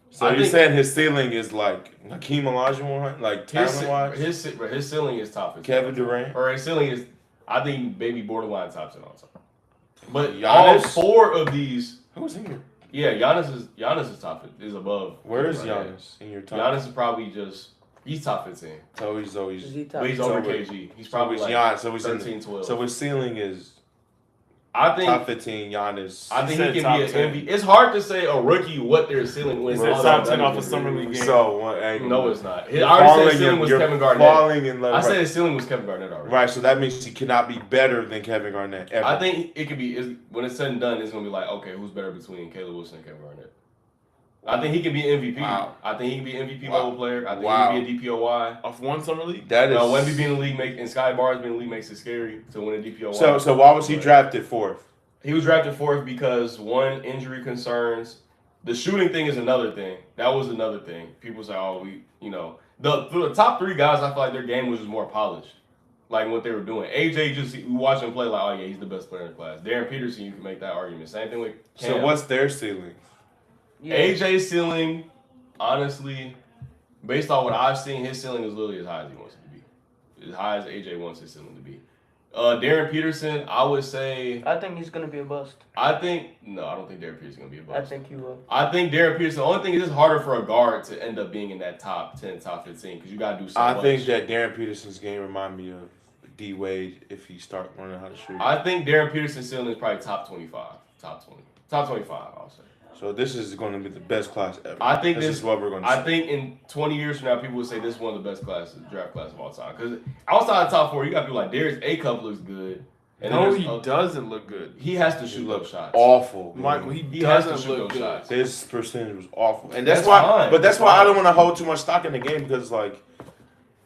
So you're saying his ceiling is like Hakeem Olajuwon, like talent wise? His ceiling is top 15. Kevin Durant? Or his ceiling is, I think, maybe borderline top 10 all time. But Giannis? all four of these, Who's in your? yeah, Giannis is top, is above. Where is Kevin Garnett. Giannis in your top? Giannis is probably he's top 15. So he's always. Is he top? But he's So over wait, KG. He's So probably he's like Giannis. So he's 13, 12. So his ceiling is I think top 15. Giannis. I think He he said can be top an 10. MVP. It's hard to say a rookie what their ceiling He was. said all top that 10 off done. a summer league game. So what? No, it's not. You're I already said his falling ceiling in- was you're Kevin Garnett. falling in love. I said his ceiling was Kevin Garnett already. Right, so that means he cannot be better than Kevin Garnett ever. I think it could be when it's said and done. It's gonna be like, okay, who's better between Caleb Wilson and Kevin Garnett? I think he can be MVP. Wow. I think he can be MVP Wow. level player. I think Wow. he can be a DPOY. Off one summer league? that is. No, Wemby being in the league and Sky Barnes being in the league makes it scary to win a DPOY. So why was he drafted fourth? He was drafted fourth because one, injury concerns. The shooting thing is another thing. That was another thing. People say, oh, the top three guys, I feel like their game was just more polished. Like what they were doing. AJ, we watch him play like, oh yeah, he's the best player in the class. Darren Peterson, you can make that argument. Same thing with Cam. So what's their ceiling? Yeah. AJ's ceiling, honestly, based on what I've seen, his ceiling is literally as high as he wants it to be. As high as AJ wants his ceiling to be. Darren Peterson, I would say, I think he's gonna be a bust. I don't think Darren Peterson's going to be a bust. I think he will. I think Darren Peterson, the only thing is it's harder for a guard to end up being in that top 10, top 15 because you got to do something. I think that Darren Peterson's game remind me of D Wade if he start learning how to shoot. I think Darren Peterson's ceiling is probably top 25. Top 20. Top 25, I'll say. So this is going to be the best class ever. I think this is what we're going to I see. think in 20 years from now, people will say this is one of the best draft classes of all time. Because outside the top four, you got people like Darius Acup looks good. And No, then he doesn't look good. He has to He shoot looked those shots. awful. Michael, man. he He has to doesn't shoot look those good. shots. His percentage was awful, and that's That's why. fine. But that's That's why I fine. don't want to hold too much stock in the game because, like,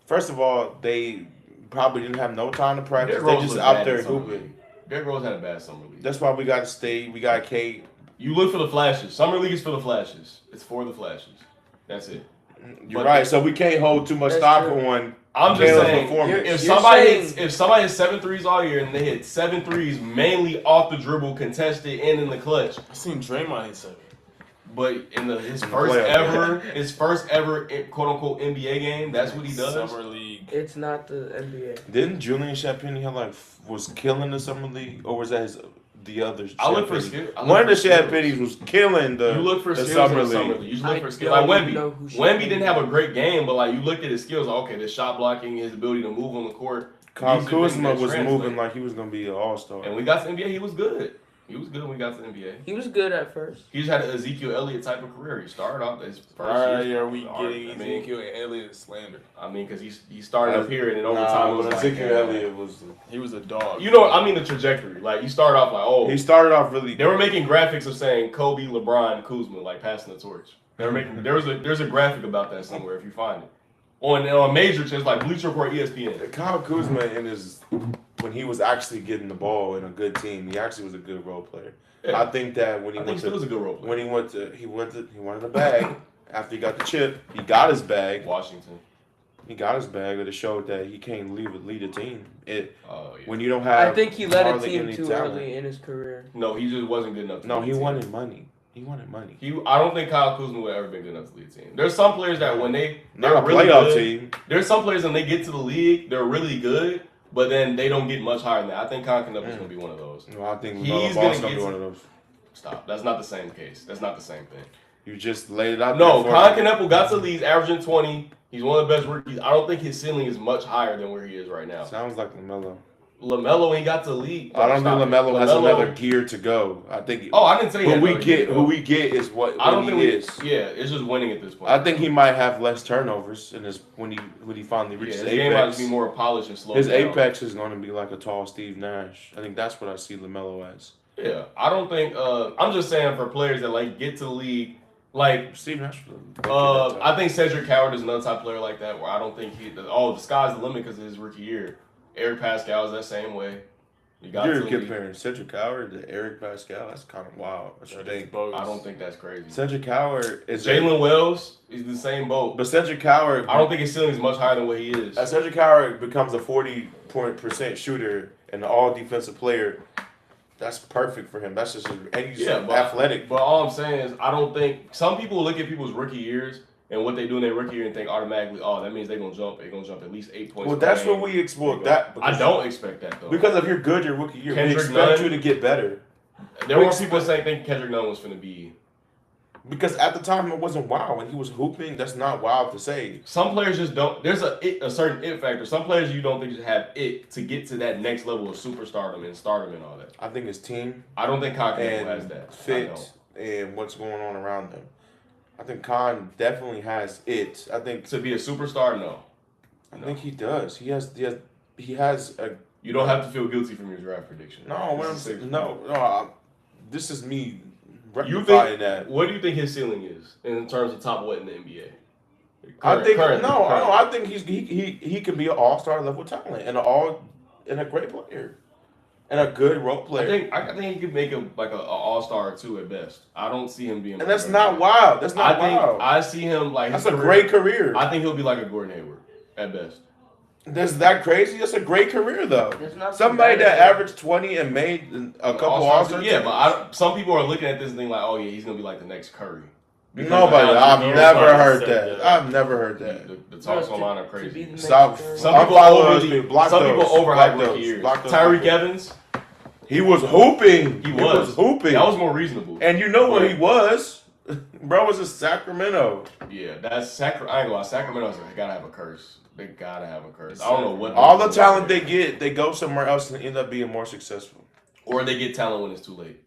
first of all, they probably didn't have no time to practice. Derrick They Rose just looked out bad there in summer hooping. league. Derrick Rose had a bad summer league. That's why we got to stay. We got Kate. You look for the flashes. Summer league is for the flashes. It's for the flashes. That's it. You're But- right. So we can't hold too much That's stock true. on. I'm just Caleb's saying, performance. if You're somebody saying- hits 7 threes all year and they hit 7 threes mainly off the dribble, contested, and in the clutch, I seen Draymond hit 7. but his In the first playoff. his first ever quote unquote NBA game, that's what he does. Summer league. It's not the NBA. Didn't Julian Champagny have was killing the summer league, or was that the other? I look for Champagny? skills. I look One of for the skills. Champagny's was killing the. You look for the skills in summer the summer league. league. You just look I for skills. Like don't know who Wemby. she Wemby is. didn't have a great game, but like you looked at his skills. Like, okay, this shot blocking, his ability to move on the court. Kyle these are things Kuzma that was translate. moving like he was gonna be an all-star. And we got to NBA, he was good. He was good when we got to NBA. He was good at first. He just had an Ezekiel Elliott type of career. He started off his first Alright, year. are we getting I mean, Ezekiel and Elliott slander? I mean, because he started up here and then over time it was but like, Ezekiel yeah. Elliott was. He was a dog. You know, I mean the trajectory. Like you start off like, oh, He started off really. they were making graphics of saying Kobe, LeBron, Kuzma, like passing the torch. They were making there's a graphic about that somewhere if you find it on major channels like Bleacher Report, ESPN. Kyle Kuzma when he was actually getting the ball in a good team, he actually was a good role player. Yeah. I think that when he I think went he still was to a good role player. when he wanted a bag after he got the chip. He got his bag. Washington. He got his bag, but it showed that he can't lead a team. Oh yeah. When you don't have. I think he led a hardly team any too talent. early in his career. No, he just wasn't good enough. To No, lead he a team. wanted money. He wanted money. I don't think Kyle Kuzma would ever been good enough to lead a team. There's some players that when they're Not a really playoff good, team. There's some players when they get to the league, they're really good, but then they don't get much higher than that. I think Colin Kaepernick's gonna be one of those. No, I think He's Lamelo gonna Ball's get gonna be to- one of those. Stop. That's not the same case. That's not the same thing. You just laid it out. No, there Colin for me. Kaepernick got to the league, averaging 20. He's one of the best rookies. I don't think his ceiling is much higher than where he is right now. Sounds like Lamelo. LaMelo ain't got to league. I don't think LaMelo has another gear to go. I think. Oh, I didn't say who we get is what I don't think he is. Yeah, it's just winning at this point. I think he might have less turnovers in his when he finally reaches his apex. game might be more polished and slow. His apex is going to be like a tall Steve Nash. I think that's what I see LaMelo as. Yeah, I don't think. I'm just saying for players that like get to the league, like Steve Nash. I think Cedric Howard is another type of player like that where I don't think the sky's the limit because of his rookie year. Eric Pascal is that same way. You're comparing Cedric Howard to Eric Pascal. That's kind of wild. I don't think that's crazy. Cedric Howard is Jalen Wells. He's the same boat. But Cedric Howard, I don't think his ceiling is much higher than what he is. As Cedric Howard becomes a 40% shooter and an all defensive player, that's perfect for him. That's just and he's athletic. But all I'm saying is, I don't think some people look at people's rookie years and what they do in their rookie year and think automatically, oh, that means they're gonna jump. They're gonna jump at least 8 points. Well, that's what we expect. I don't expect that though. Because if you're good your rookie year, we expect you to get better. There were people saying think Kendrick Nunn was gonna be. Because at the time it wasn't wow. When he was hooping, that's not wild to say. Some players just don't. There's a certain it factor. Some players you don't think just have it to get to that next level of superstardom and stardom and all that. I think his team. I don't think Kyle has that fit and what's going on around them. I think Khan definitely has it. I think to be a superstar, no. I think he does. He has a. You don't have to feel guilty from your draft prediction. No, what I'm saying, no. This is me rectifying that. What do you think his ceiling is in terms of top what in the NBA? I think he can be an all-star level talent and a great player. And a good role player. I think he could make him like an all-star or two at best. I don't see him being. And that's not wild. That's not wild. I see him like. That's a great career. I think he'll be like a Gordon Hayward at best. That's that crazy? That's a great career though. Somebody that averaged 20 and made a couple all-stars. Yeah, but some people are looking at this and think like, oh yeah, he's gonna be like the next Curry. Nobody. I've never heard that. I've never heard that. The talks online are crazy. Stop. Some people overhype rookie years. Tyreek Evans. He was hooping. He was hooping. That was more reasonable. And you know what he was? Bro was in Sacramento. Yeah, that's Sacramento. I ain't gonna lie. Sacramento's gotta have a curse. They gotta have a curse. I don't know what. All the talent they get, they go somewhere else and end up being more successful. Or they get talent when it's too late.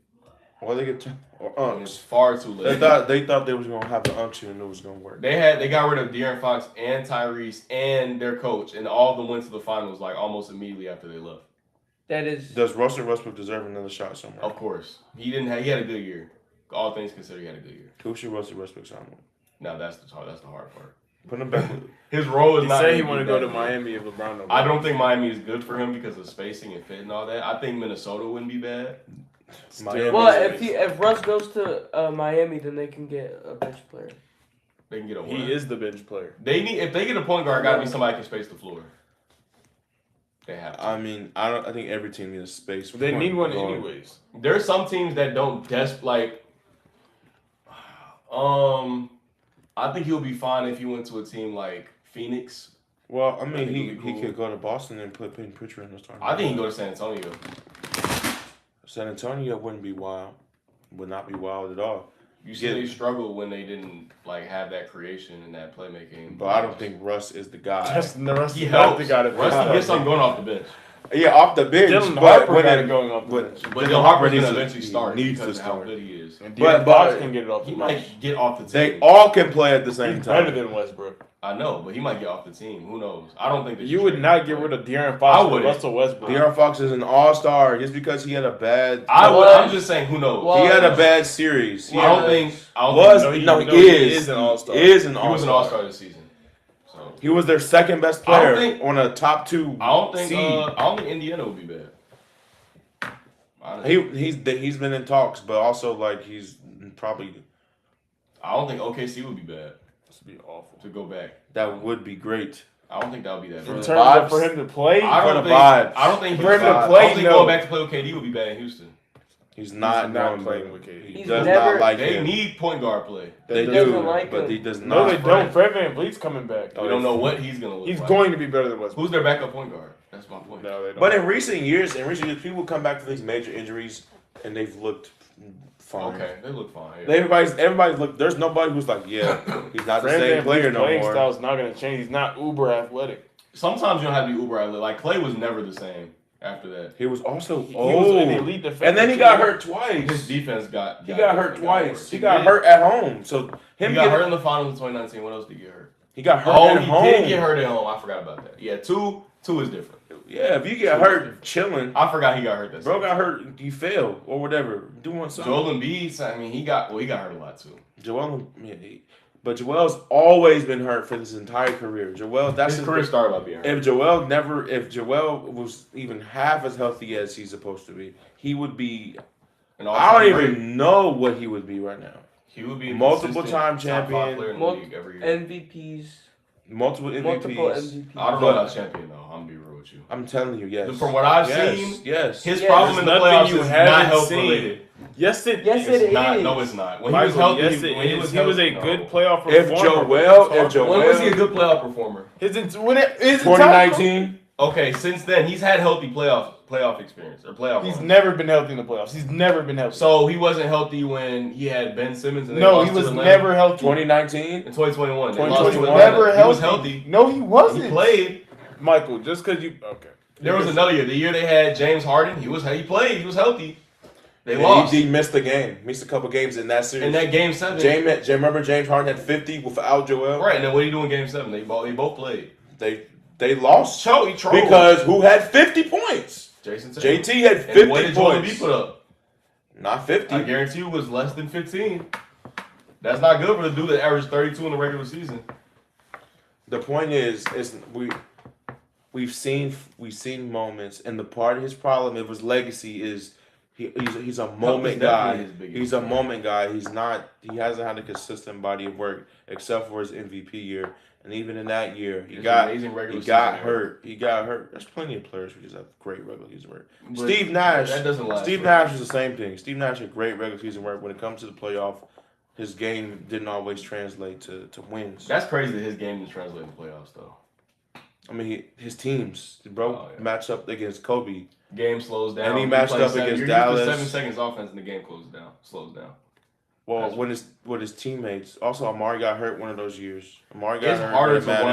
Or they get it's far too late. They thought they was gonna have the unction and it was gonna work. They got rid of De'Aaron Fox and Tyrese and their coach, and all of them went to the finals like almost immediately after they left. Does Russell Westbrook deserve another shot somewhere? Of course. He had a good year. All things considered, he had a good year. Who should Russell Westbrook sign with? No, that's the hard part. Put him back. His role is he not. He said he want to go to Miami if LeBron don't. I don't think Miami is good for him because of spacing and fit and all that. I think Minnesota wouldn't be bad. If Russ goes to Miami, then they can get a bench player. They can get a. He is the bench player. If they get a point guard, gotta be somebody who can space the floor. They have to. I mean, I think every team needs space. They need one anyways. There's some teams that don't I think he'll be fine if he went to a team like Phoenix. Well, I mean, he could go to Boston and put Peyton Pritchard in the starting. I think he can go to San Antonio. San Antonio wouldn't be wild. Would not be wild at all. You see, they struggled when they didn't have that creation and that playmaking. But I don't think Russ is the guy. Russ is not the guy. Russ gets something going off the bench. Yeah, off the bench. Dylan Harper got it going off the bench. But Dylan Harper's going to eventually start because of how good he is. And Box can get it off the bench. He might get off the team. They all can play at the same time. Better than Westbrook. I know, but he might get off the team. Who knows? I don't think that you would not get rid of De'Aaron Fox or Russell Westbrook. De'Aaron Fox is an all-star just because he had a bad. I'm just saying, who knows? He had a bad series. He is an all-star. He is an all-star. He was an all-star this season. So he was their second best player on a top 2 I don't think Indiana would be bad. Honestly. He's been in talks, but also he's probably. I don't think OKC would be bad. Be awful to go back. That would be great. I don't think that would be that bad. In terms of for him to play, I don't think going back to play with KD would be bad in Houston. He's not playing with KD. He does not like they him. They need point guard play. They do, but he does not. No, they don't. Fred VanVleet's coming back. We don't know what he's going to look like. He's going to be better than Westbrook. Who's their backup point guard? That's my point. No, they don't. But in recent years, people come back from these major injuries and they've looked fine. Okay, they look fine. Yeah. Everybody's look. There's nobody who's like, yeah, he's not the same player no more. Playing style's not going to change. He's not uber athletic. Sometimes you don't have to be uber athletic. Like Clay was never the same after that. He was also He was old. an elite defender. And then he too. got hurt His twice. defense got He got hurt twice. worse. He got hurt at home. So him He got hurt in the finals in 2019. What else did he get hurt? He got hurt Oh, at he home. did get hurt at home. I forgot about that. Yeah, two is different. Yeah, if you get hurt chilling, I forgot he got hurt. bro got hurt. He failed or whatever. Doing something. Joel Embiid. I mean, he got hurt a lot too. But Joel's always been hurt for his entire career. That's His career started by being hurt. If Joel was even half as healthy as he's supposed to be, he would be. And I don't also even know what he would be right now. He would be a multiple consistent time top champion, 5 player in the league every year. MVPs. Multiple MVPs. Multiple MVPs. I don't know about champion though. I'm gonna be real with you. I'm telling you, yes. From what I've yes, seen, yes. his Yeah, problem in the there's nothing playoffs you is haven't not health seen. related. Yes, it Yes, is. it Not, is. no, it's not. When Michael, he was healthy, yes, it when he is. was He was healthy, a good no. playoff If performer. When was he a good playoff performer? His 2019. Okay, since then he's had healthy playoff experience or playoff. He's runs. never been healthy in the playoffs. He's never been healthy. So he wasn't healthy when he had Ben Simmons. And they No, lost he to was Atlanta. never healthy. 2019. In 2021. They 2021. lost He to was Atlanta. never He healthy. was healthy. No, he wasn't. He played. Michael, just because you okay. There was another year. The year they had James Harden, he played. He was healthy. They Yeah, lost he missed the game. Missed a couple games in that series. in that game 7. Remember James Harden had 50 without Joel? Right, and then what did he do in game 7? They both played. They lost He trolled. because who had 50 points? Jason Tatum. JT had 50 And what did Joel points. Embiid put up? Not 50. I guarantee you it was less than 15. That's not good for the dude that averaged 32 in the regular season. The point is we've seen moments, and the part of his problem of his legacy is he's a moment guy. definitely his biggest He's a thing. moment guy. He hasn't had a consistent body of work except for his MVP year, and even in that year he It's got amazing regular got season hurt. He got hurt. There's plenty of players who just have great regular season work. But Steve Nash. That doesn't last. Steve forever. Nash is the same thing. Steve Nash had great regular season work. When it comes to the playoff, his game didn't always translate to wins. That's crazy that his game didn't translate in the playoffs though. I mean, his teams, bro, Oh, yeah. matched up against Kobe. Game slows down. And he You matched play up seven- against you're Dallas. used to 7 seconds offense and the game slows down. Well, That's- with his teammates. Also, Amari got hurt one of those years. Amari got It's hurt. harder it to mattered.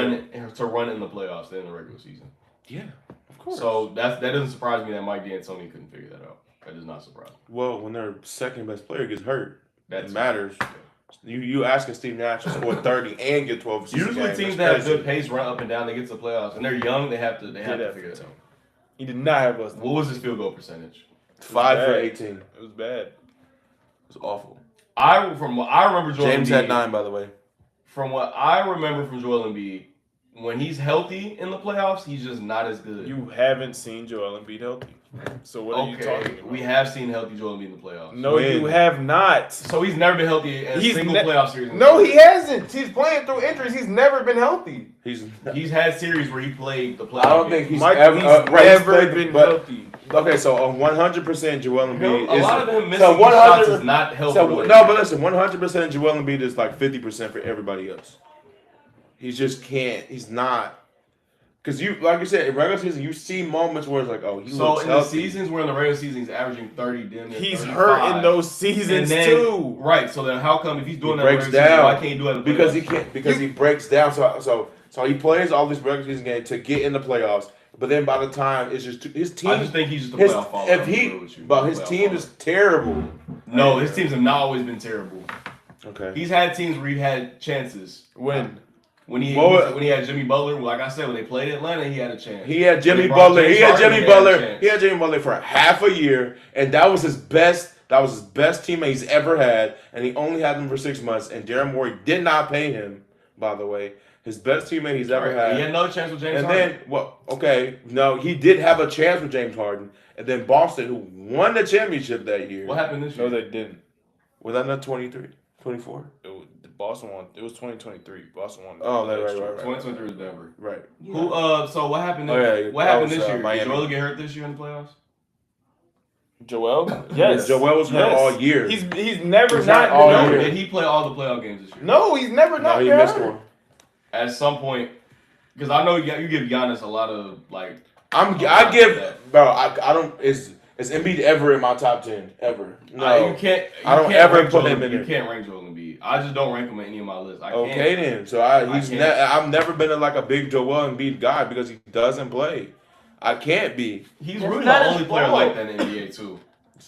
run in the playoffs than in the regular season. Yeah, of course. So that doesn't surprise me that Mike D'Antoni couldn't figure that out. That does not surprise me. well, when their second best player gets hurt, That's it matters. You asking Steve Nash to score 30 and get 12 assists. a Usually game, teams that's that have crazy. good pace run up and down. They get to the playoffs, and they're young. They have to figure that out. He did not have us. What was his field goal percentage? 5 for bad. 18. It It was bad. was awful. From what I remember, Joel James Embiid, had 9, by the way. From what I remember from Joel Embiid, when he's healthy in the playoffs, he's just not as good. You haven't seen Joel Embiid healthy. So what are you talking about? We have seen healthy Joel Embiid in the playoffs. No, When? you have not. So he's never been healthy in a He's single ne- playoff series. No, he hasn't. He's playing through injuries. He's never been healthy. He's had series where he played the playoff. I don't think games. he's Mike, ever, he's right, never played- been but- healthy. Okay, so 100% Joel Embiid A is lot of him missing so these shots 100 is not healthy. So related. no, but listen, 100% Joel Embiid is like 50% for everybody else. He just can't. He's not. Because you, like you said, in regular season, you see moments where it's like, oh, he So looks in the healthy. seasons where in the regular season he's averaging 30, damn near He's 35. hurt in those seasons And then- too. Right. So then how come if he's doing He that in the breaks regular season, down. why can't he do it in the Because playoffs? he can't. Because he breaks down. So he plays all these regular season games to get in the playoffs. But then by the time it's just his team. I just think he's just a his, playoff faller. if I'm he, real with you. but his Playoff team faller. is terrible. No, his teams have not always been terrible. Okay. He's had teams where he had chances. When? When he Well, when he had Jimmy Butler, like I said, when they played Atlanta, he had a chance. He had Jimmy When they brought Butler. James He had Harden, Jimmy he had a Butler. chance. He had Jimmy Butler for half a year, and that was his best. That was his best teammate he's ever had, and he only had him for 6 months. And Darren Morey did not pay him, by the way. His best teammate he's ever had. He had another chance with James And Harden. then, well, okay, no, he did have a chance with James Harden, and then Boston, who won the championship that year. What happened this No, year? they didn't. Was that not 23, 24? The Boston won. It was 2023. Boston won. Oh, right. 2023 was Denver. Right. Yeah. Who? So what happened? Oh, yeah, what that happened was, this year? Miami. Did Joel get hurt this year in the playoffs? Joel? Yes. Joel was hurt Yes. all year. He's never He's not not all been year. hurt. Did he play all the playoff games this year? No, he's never no, not he been missed hurt. one. At some point, because I know you give Giannis a lot of like. I give, bro. I don't. Is Embiid ever in my top 10 ever? No. You can't. I don't can't ever rank put Joel him in Embiid. You there. can't rank Joel Embiid. I just don't rank him in any of my lists. I Okay can't. then. So I can't. I've never been like a big Joel Embiid guy because he doesn't play. I can't be. He's That's really not the his only player fault. like that in the NBA too,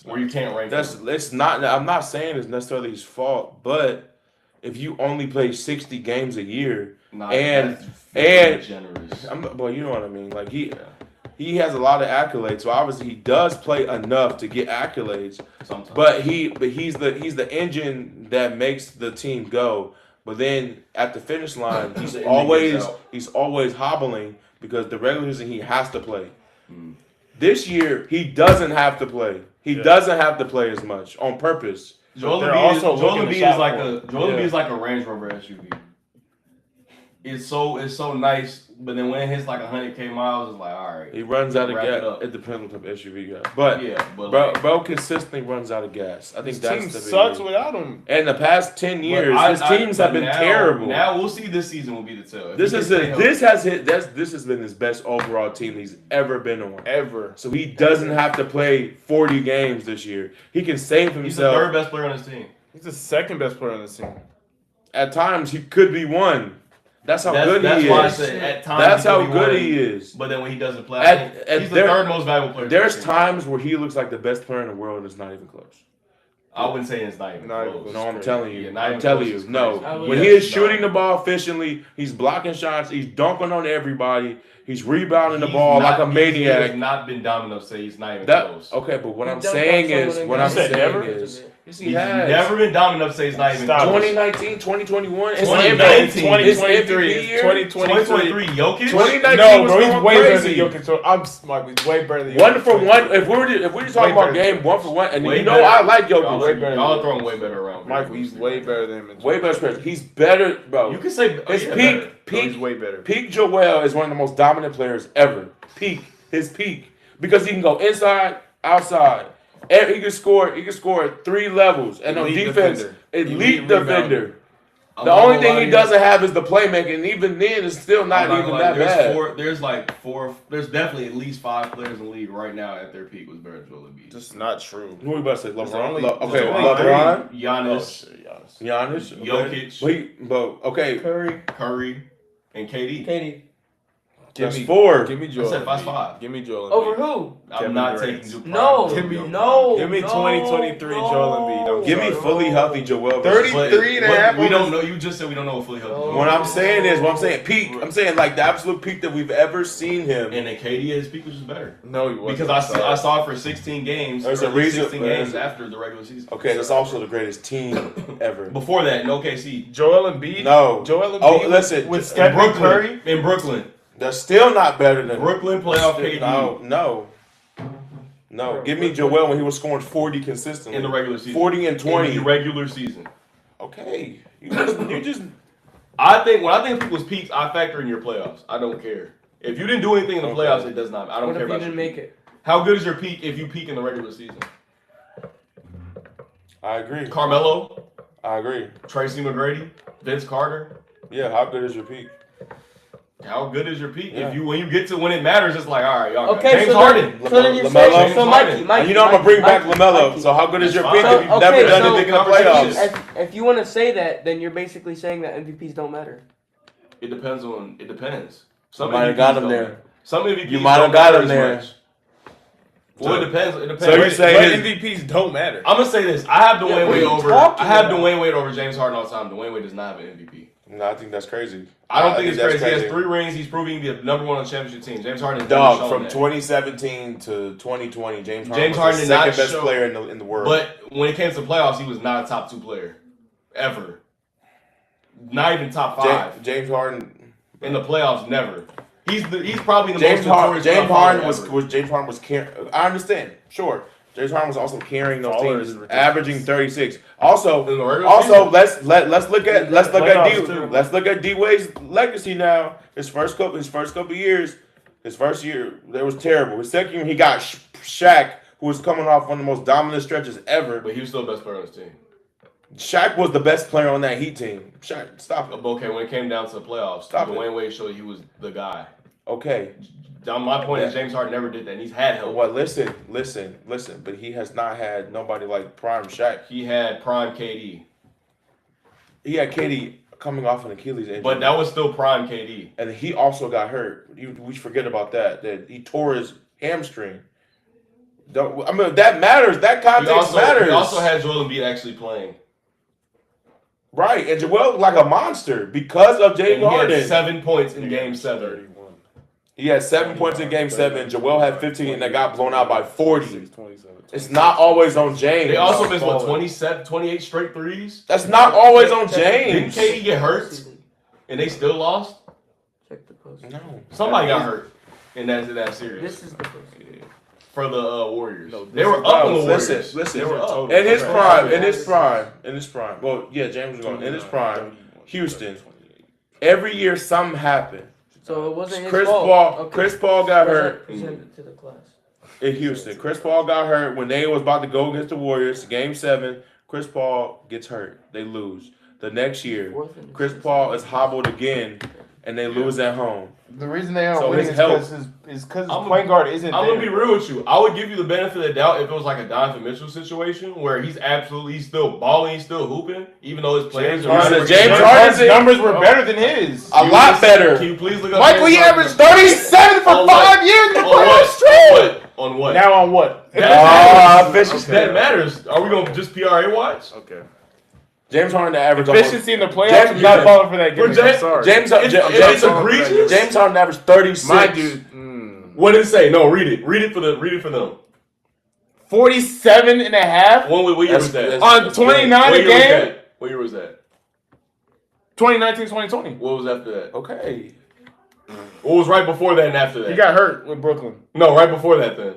where you can't rank him. It's not. I'm not saying it's necessarily his fault, but if you only play 60 games a year, Nah, and- that's very and- generous. well, you know what I mean. Like he has a lot of accolades, so obviously he does play enough to get accolades. Sometimes. But he's the engine that makes the team go. But then at the finish line, The engine gives out. he's always hobbling because the regular season he has to play. Mm. This year he doesn't have to play. He doesn't have to play as much on purpose. Joel They're Embiid also looking to is shot like for a Joel him. Embiid is like a Range Rover SUV. It's so nice, but then when it hits like 100K miles, it's like all right. He runs out of Wrap it gas. up. It depends on the SUV you got, but Yeah, but bro consistently runs out of gas. I think His that's team the big sucks thing. without him. And the past 10 years, but his teams have been now, terrible. Now we'll see. This season will be the tell. If This he is can stay healthy. this has been his best overall team he's ever been on. Ever. So he doesn't have to play 40 games this year. He can save He's the himself. third best player on his team. He's the second best player on the team. At times, he could be one. That's how good That's he why I is. said at times. That's he could how be good one, he is. But then when he doesn't play, At he's the there- third most valuable player. There's on the team. times where he looks like the best player in the world and it's not even close. I wouldn't say it's not even Not even close. close. No, I'm crazy. telling you. Yeah, not I'm even telling close you. is No. crazy. When Yes, he is no. shooting the ball efficiently, he's blocking shots, he's dunking on everybody, he's rebounding the He's ball not- like a He maniac. has not been dominant enough to say he's not even That close. okay, but what He I'm dunked on saying someone is in what the I'm You said saying never? is yes, he He's has. never been dominant enough to say he's not even Stop. close. 2019, 2021, it's 2019, his 2023, MVP year. 2023. 2023, Jokic. 2019 No, was bro, he's going way better than crazy. Jokic. So I'm smart. He's way better than Jokic. One for one. If we're just talking Way about better. game one for one, and Way you know better. I like Y'all, Jokic. way better. y'all throwing way better around. Michael, he's way better than him. in Way better player. He's better, bro. You can say His yeah, peak, better. No, peak, he's way better. peak. Joel is one of the most dominant players ever. His peak, because he can go inside, outside. And he can score. He can score at 3 levels, and on Elite defense, defender. elite Elite defender. I'm The not only gonna thing lie he to you. doesn't have is the playmaking, and even then, it's still not I'm even gonna that lie, bad. There's like four. There's definitely at least 5 players in the league right now at their peak was better than Joel Embiid. Just not true. Who we about to say? There's LeBron. only- okay, there's only LeBron, Oh, Giannis, shit, Giannis. Giannis, okay. Jokic. Wait, but okay, Curry, Curry, and KD. Katie. that's 4. Give me I Joel. said Embiid. 5. Give me Joel. Over Embiid. who? I'm Kevin not Durant. taking Duke. No, Give me- no. give me no, 2023 no, Joel Embiid. I'm Give me sorry. fully healthy Joel. 30 versus- 33 and a half We on don't his- know. You just said we don't know what fully healthy. No. What I'm saying is, what I'm saying, peak. I'm saying like the absolute peak that we've ever seen him. And then KD, his peak was just better. No, he wasn't. Because I saw it for 16 games. There's or a at least reason- 16 games after the regular season. Okay, that's also the greatest team ever. Before that, in OKC. Joel Embiid. No. Joel Embiid. Oh, listen. With In Stephen Brooklyn. Curry. In Brooklyn. They're still not better than Brooklyn playoff KD. No. Give me Joel when he was scoring 40 consistently In the regular season. 40 and 20. In the regular season. Okay, you just I think when I think people's peaks, I factor in your playoffs. I don't care. If you didn't do anything in the Okay. playoffs, it does not. I don't What care if you about didn't your make peak. it? How good is your peak if you peak in the regular season? I agree. Carmelo, I agree. Tracy McGrady, Vince Carter. Yeah, how good is your peak? How good is your peak? Yeah. If you when you get to when it matters, it's like all right, y'all. got Okay, James so Harden. then, so then you're LaMelo? saying, so James Mikey, you know I'm gonna bring back Mikey, LaMelo. Mikey. So how good is your That's peak fine. if you've So, never okay, done so anything in the conversation. playoffs? If you want to say that, then you're basically saying that MVPs don't matter. It depends on. It depends. Some You might have MVPs got him don't there. matter. Some MVPs You might have don't got matter him as there. much. Well, it depends. It depends. So you say But his- MVPs don't matter. I'm gonna say this. I have Yeah, Dwayne what are Wade you over. talking I have about? Dwayne Wade over James Harden all the time. Dwayne Wade does not have an MVP. No, I think that's crazy. I don't think it's that's crazy. He has 3 rings. He's proving to be the number 1 on the championship team. James Harden has never Dog, shown from that. 2017 to 2020, James Harden James was Harden the did not second best show- player in the world. But when it came to playoffs, he was not a top 2 player, ever. Not even top 5 James Harden. in the playoffs. Never. He's probably the James most Harden. notorious James top Harden five ever. was James Harden was carrying. I understand, sure. James Harden was also carrying those Baller teams, is ridiculous. averaging 36. Also, In the regular also season. let's look at Playoffs, too. let's look at D Wade's legacy now. His first couple years, his first year that was terrible. His second year he got Shaq, who was coming off one of the most dominant stretches ever. But he was still the best player on his team. Shaq was the best player on that Heat team. Shaq, stop it. But okay, when it came down to the playoffs, Stop it. Dwayne Wade showed he was the guy. Okay. My point is Yeah. James Harden never did that, and he's had help. What? Listen. But he has not had nobody like prime Shaq. He had prime KD. He had KD coming off an Achilles injury. But that was still prime KD. And he also got hurt. We forget about that. That he tore his hamstring. I mean, that matters. That context matters. He also had Joel Embiid actually playing. Right, and Joel looked like a monster because of James Harden. He had 7 points in Game 7. He had 7 points in Game 7. Joel had 15, and they got blown out by 40. It's not always on James. They also missed, 28 straight threes? That's not always on Didn't James. KD get hurt? And they still lost? Check the post. No. Somebody got hurt in that series. This is the post. For the Warriors. No, They were up on the Warriors. Listen. They were up. In his prime. Well, yeah, James was going. In his prime, Houston. Every year something happened. So it wasn't his Chris fault. Paul. Okay. Chris Paul got hurt Present it to the class. in Houston. Chris Paul got hurt when they was about to go against the Warriors. Game 7. Chris Paul gets hurt. They lose. The next year, Chris Paul is hobbled again, and they lose at home. The reason they aren't So winning his is health- because his point guard isn't I'm there. gonna be real with you. I would give you the benefit of the doubt if it was like a Donovan Mitchell situation where he's still balling, he's still hooping, even though his players James are Harden- not- James Harden's Harden's numbers were better than his. A lot better. Can you please look up Michael, James he Harden? averaged 37 for On 5 what? years in the On what? playoffs straight. On what? Now on what? That Efficiency. That matters. Are we gonna just PRA watch? Okay. James Harden averaged Efficiency in the playoffs James- is not falling for that We're game. James- I'm sorry. James It's egregious. James Harden averaged 36. My dude, What did it say? No, read it. Read it for them. 47 and a half What year That's- was that? that's- on 29 What a year was game. that? What year was that? 2019, 2020. What was after that? Okay. What was right before that and after that? He got hurt with Brooklyn. No, right before that then.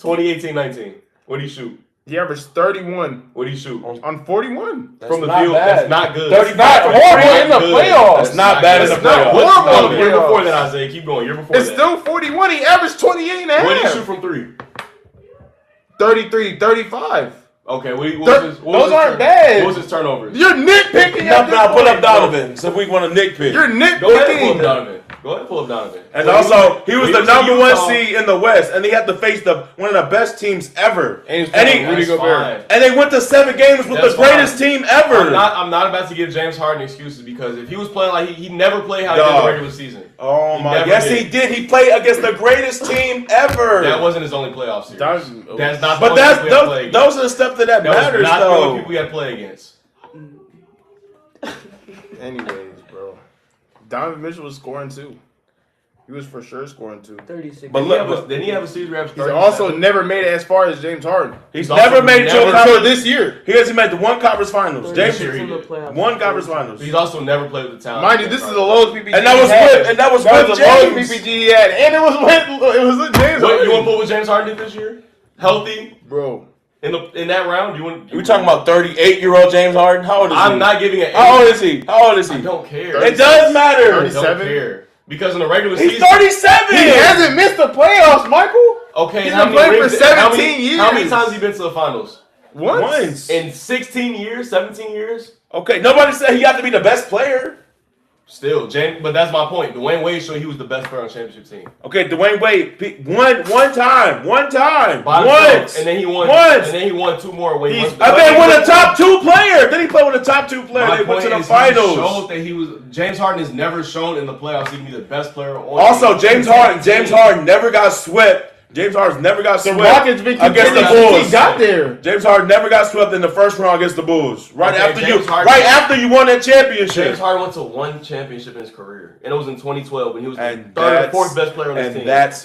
2018-19. What do you shoot? He averaged 31 What do you shoot? on 41. That's From the not field, bad. that's not good. 35 Not horrible in the Good. playoffs. That's not bad in the That's not playoffs. horrible No, in the year before playoffs. that, Isaiah. Keep going. Year before It's that. still 41. He averaged 28 and a half. What did he shoot from 3? 33, 35. Okay, what was Those his, what was his aren't turn- bad. What was his turnovers? You're nitpicking Now, at this put up point. Donovan. So we want to nitpick. You're Go ahead and pull up nitpicking. Donovan. Go ahead and pull up Donovan. And When also, he was when the in number one Utah- seed in the West, and he had to face one of the best teams ever. And he was And playing Rudy That's Gobert. fine. And they went to 7 games with That's the greatest fine. team ever. I'm not about to give James Harden excuses because if he was playing like he never played how he did in Dog. the regular season. Oh He my! never Yes, did. he did. He played against the greatest team ever. That wasn't his only playoff series. Donovan- That's not the But only people he had to play those against. are the stuff that That was matters, not the though. only people we had to play against. Anyways, bro. Donovan Mitchell was scoring too. He was for sure scoring too. 36. But look, Didn't he have a series where he He's averaged also 37? never made it as far as James Harden. He's also never made it to a never- Until conference. this year. He hasn't made the one conference finals. James, Sure he in the did. playoffs. one conference finals. He's also never played with the talent. Mind you, this is the lowest PPG And that was he had. with- and that was the with lowest James. PPG he had. And it was with James What, Harden. you want to put what James Harden did this year? Healthy Bro. in that round? You want? We talking about 38-year-old James Harden? How old is he? I'm not giving it. How old is he? How old is I he? don't care. It does I matter. don't 37? care because in the regular He's season, 37. He hasn't missed the playoffs, Michael. okay, He's how been many playing for rings- how many- 17 years. How many times has he been to the finals? Once. In 16 years, 17 years? Okay, nobody said he got to be the best player. Still, James, but that's my point. Dwayne Wade showed he was the best player on the championship team. Okay, Dwayne Wade one time, By once, himself. And then he won. Once. And then he won 2 more. When he He's- went I to- think with a top 2 player. Then he played with a top 2 player. My They went to point the is finals. He showed that he was. James Harden has never shown in the playoffs he can be the best player on. Also, the James Harden never got swept. James Harden never got The swept Rockets been against the contending since Bulls. he got there. James Harden never got swept in the first round against the Bulls. Right Okay, after James Harden- after you won that championship. James Harden went to 1 championship in his career, and it was in 2012 when he was the And 3rd or that's- 4th best player on his team. And that's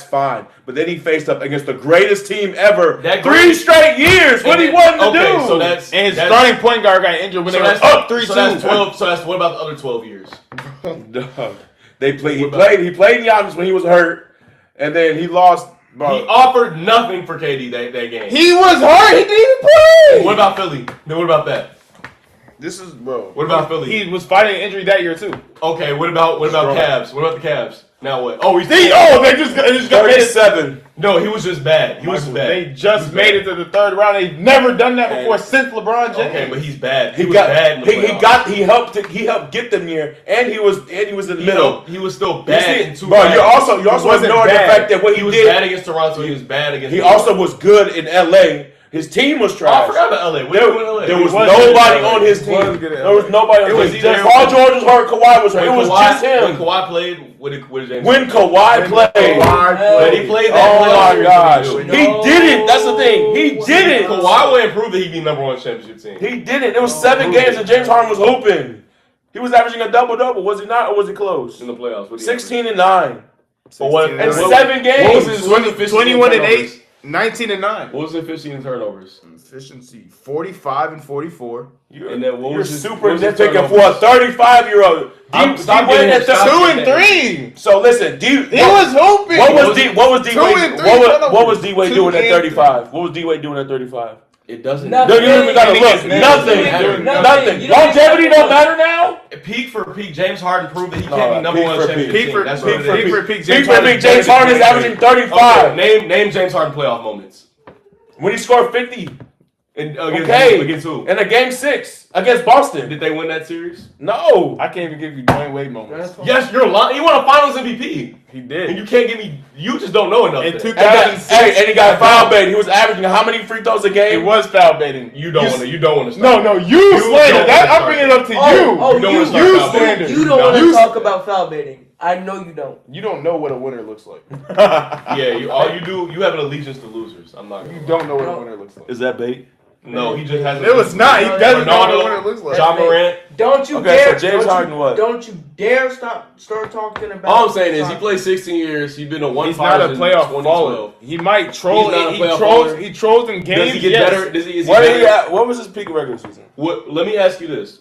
fine. But then he faced up against the greatest team ever. That 3 great- straight years. What And he then- wanted to okay, do. so that's And his that's- starting point guard got injured when So they were that's up 3-2. So that's 12. So that's what about the other 12 years? Dog. They played. He What about- played Giannis when he was hurt, and then he lost. He offered nothing for KD that game. He was hurt. He didn't even play. What about Philly? Then what about that? This is, bro. What about Philly? He was fighting an injury that year, too. Okay, what about Strong. Cavs? What about the Cavs? Now what? Oh, he's They just got made it. 37. no, he was just bad. He was Michael, bad. They just He was made bad. it to the 3rd round. They've never done that before And- since LeBron James. Okay, but he's bad. He was got. bad in the playoffs. He helped get them here, and he was in the middle. He was still You bad see, in 2 bro, games. you also wasn't ignoring the bad. fact that what He he was did. bad against Toronto. He was bad against. He New York. also was good in LA. His team was Oh, I trash. forgot about LA. There was was nobody good at on LA. his He was team. good at There was LA. nobody on It was his team. either- Paul George was hurt. Kawhi was hurt. It was just When him. Kawhi played, what did James? When Kawhi played. When he played that Oh playoff my series, gosh. what did He he do? didn't. That's the thing. He didn't. Kawhi wouldn't prove that he'd be number one championship team. He didn't. It was 7 games and James Harden was hooping. He was averaging a double-double. Was he not, or was he close? In the playoffs. What did he 16 and 9. But what- And what- 7 games. What was his 21 and 8, turnovers? 19 and 9. What was his efficiency in turnovers? Efficiency 45 and 44. And then what You're was his- super what was his nitpicking for a turnovers? 35-year-old. Stop D-Wade getting at him. Stop 2 and getting 3. So listen, He was hooping. What was D-Wade? 2 and 3 What was D-Wade 2 doing at and 35? What was D-Wade doing at 35? It doesn't. Nothing. You don't even gotta look. Nothing. Nothing. Nothing. You don't Longevity even- don't matter now. Peak for peak, James Harden proved that he No, can't be number peak one for championship peak. team. Peak for That's peak what it for is. peak for peak. Peak for peak. James Harden is averaging 35. Okay, name James Harden playoff moments. When he scored 50. And against Okay. who? Against who? In a game 6 against Boston. Did they win that series? No. I can't even give you Dwayne Wade moments. Yes, you're lying. You won a Finals MVP, He and did. you can't give me. You just don't know enough. In then. 2006, And he got foul baited. He was averaging how many free throws a It game? was foul baiting. You don't want to. You don't want to. No, you You slander. don't That wanna I'm bringing it up to Oh, you. oh, You don't you, wanna start you foul baiting. slander. you don't want You to talk about foul baiting. I know you don't. You don't know what a winner looks like. Yeah, all you do. You have an allegiance to losers. I'm not. You Gonna lie. don't know what a winner looks like. Is that bait? No, he just has. It was not. He doesn't know what a Ronaldo, winner looks like. John Morant. Don't you Okay, dare. so James don't Harden you, what? Don't you dare start talking about. All I'm saying is he played 16 years. He's been a one. He's not a playoff faller. He might troll. He's not a He playoff trolls. faller. He trolls in games. Does he get yes. better? Is he What, better? what was his peak regular season? What? Let me ask you this: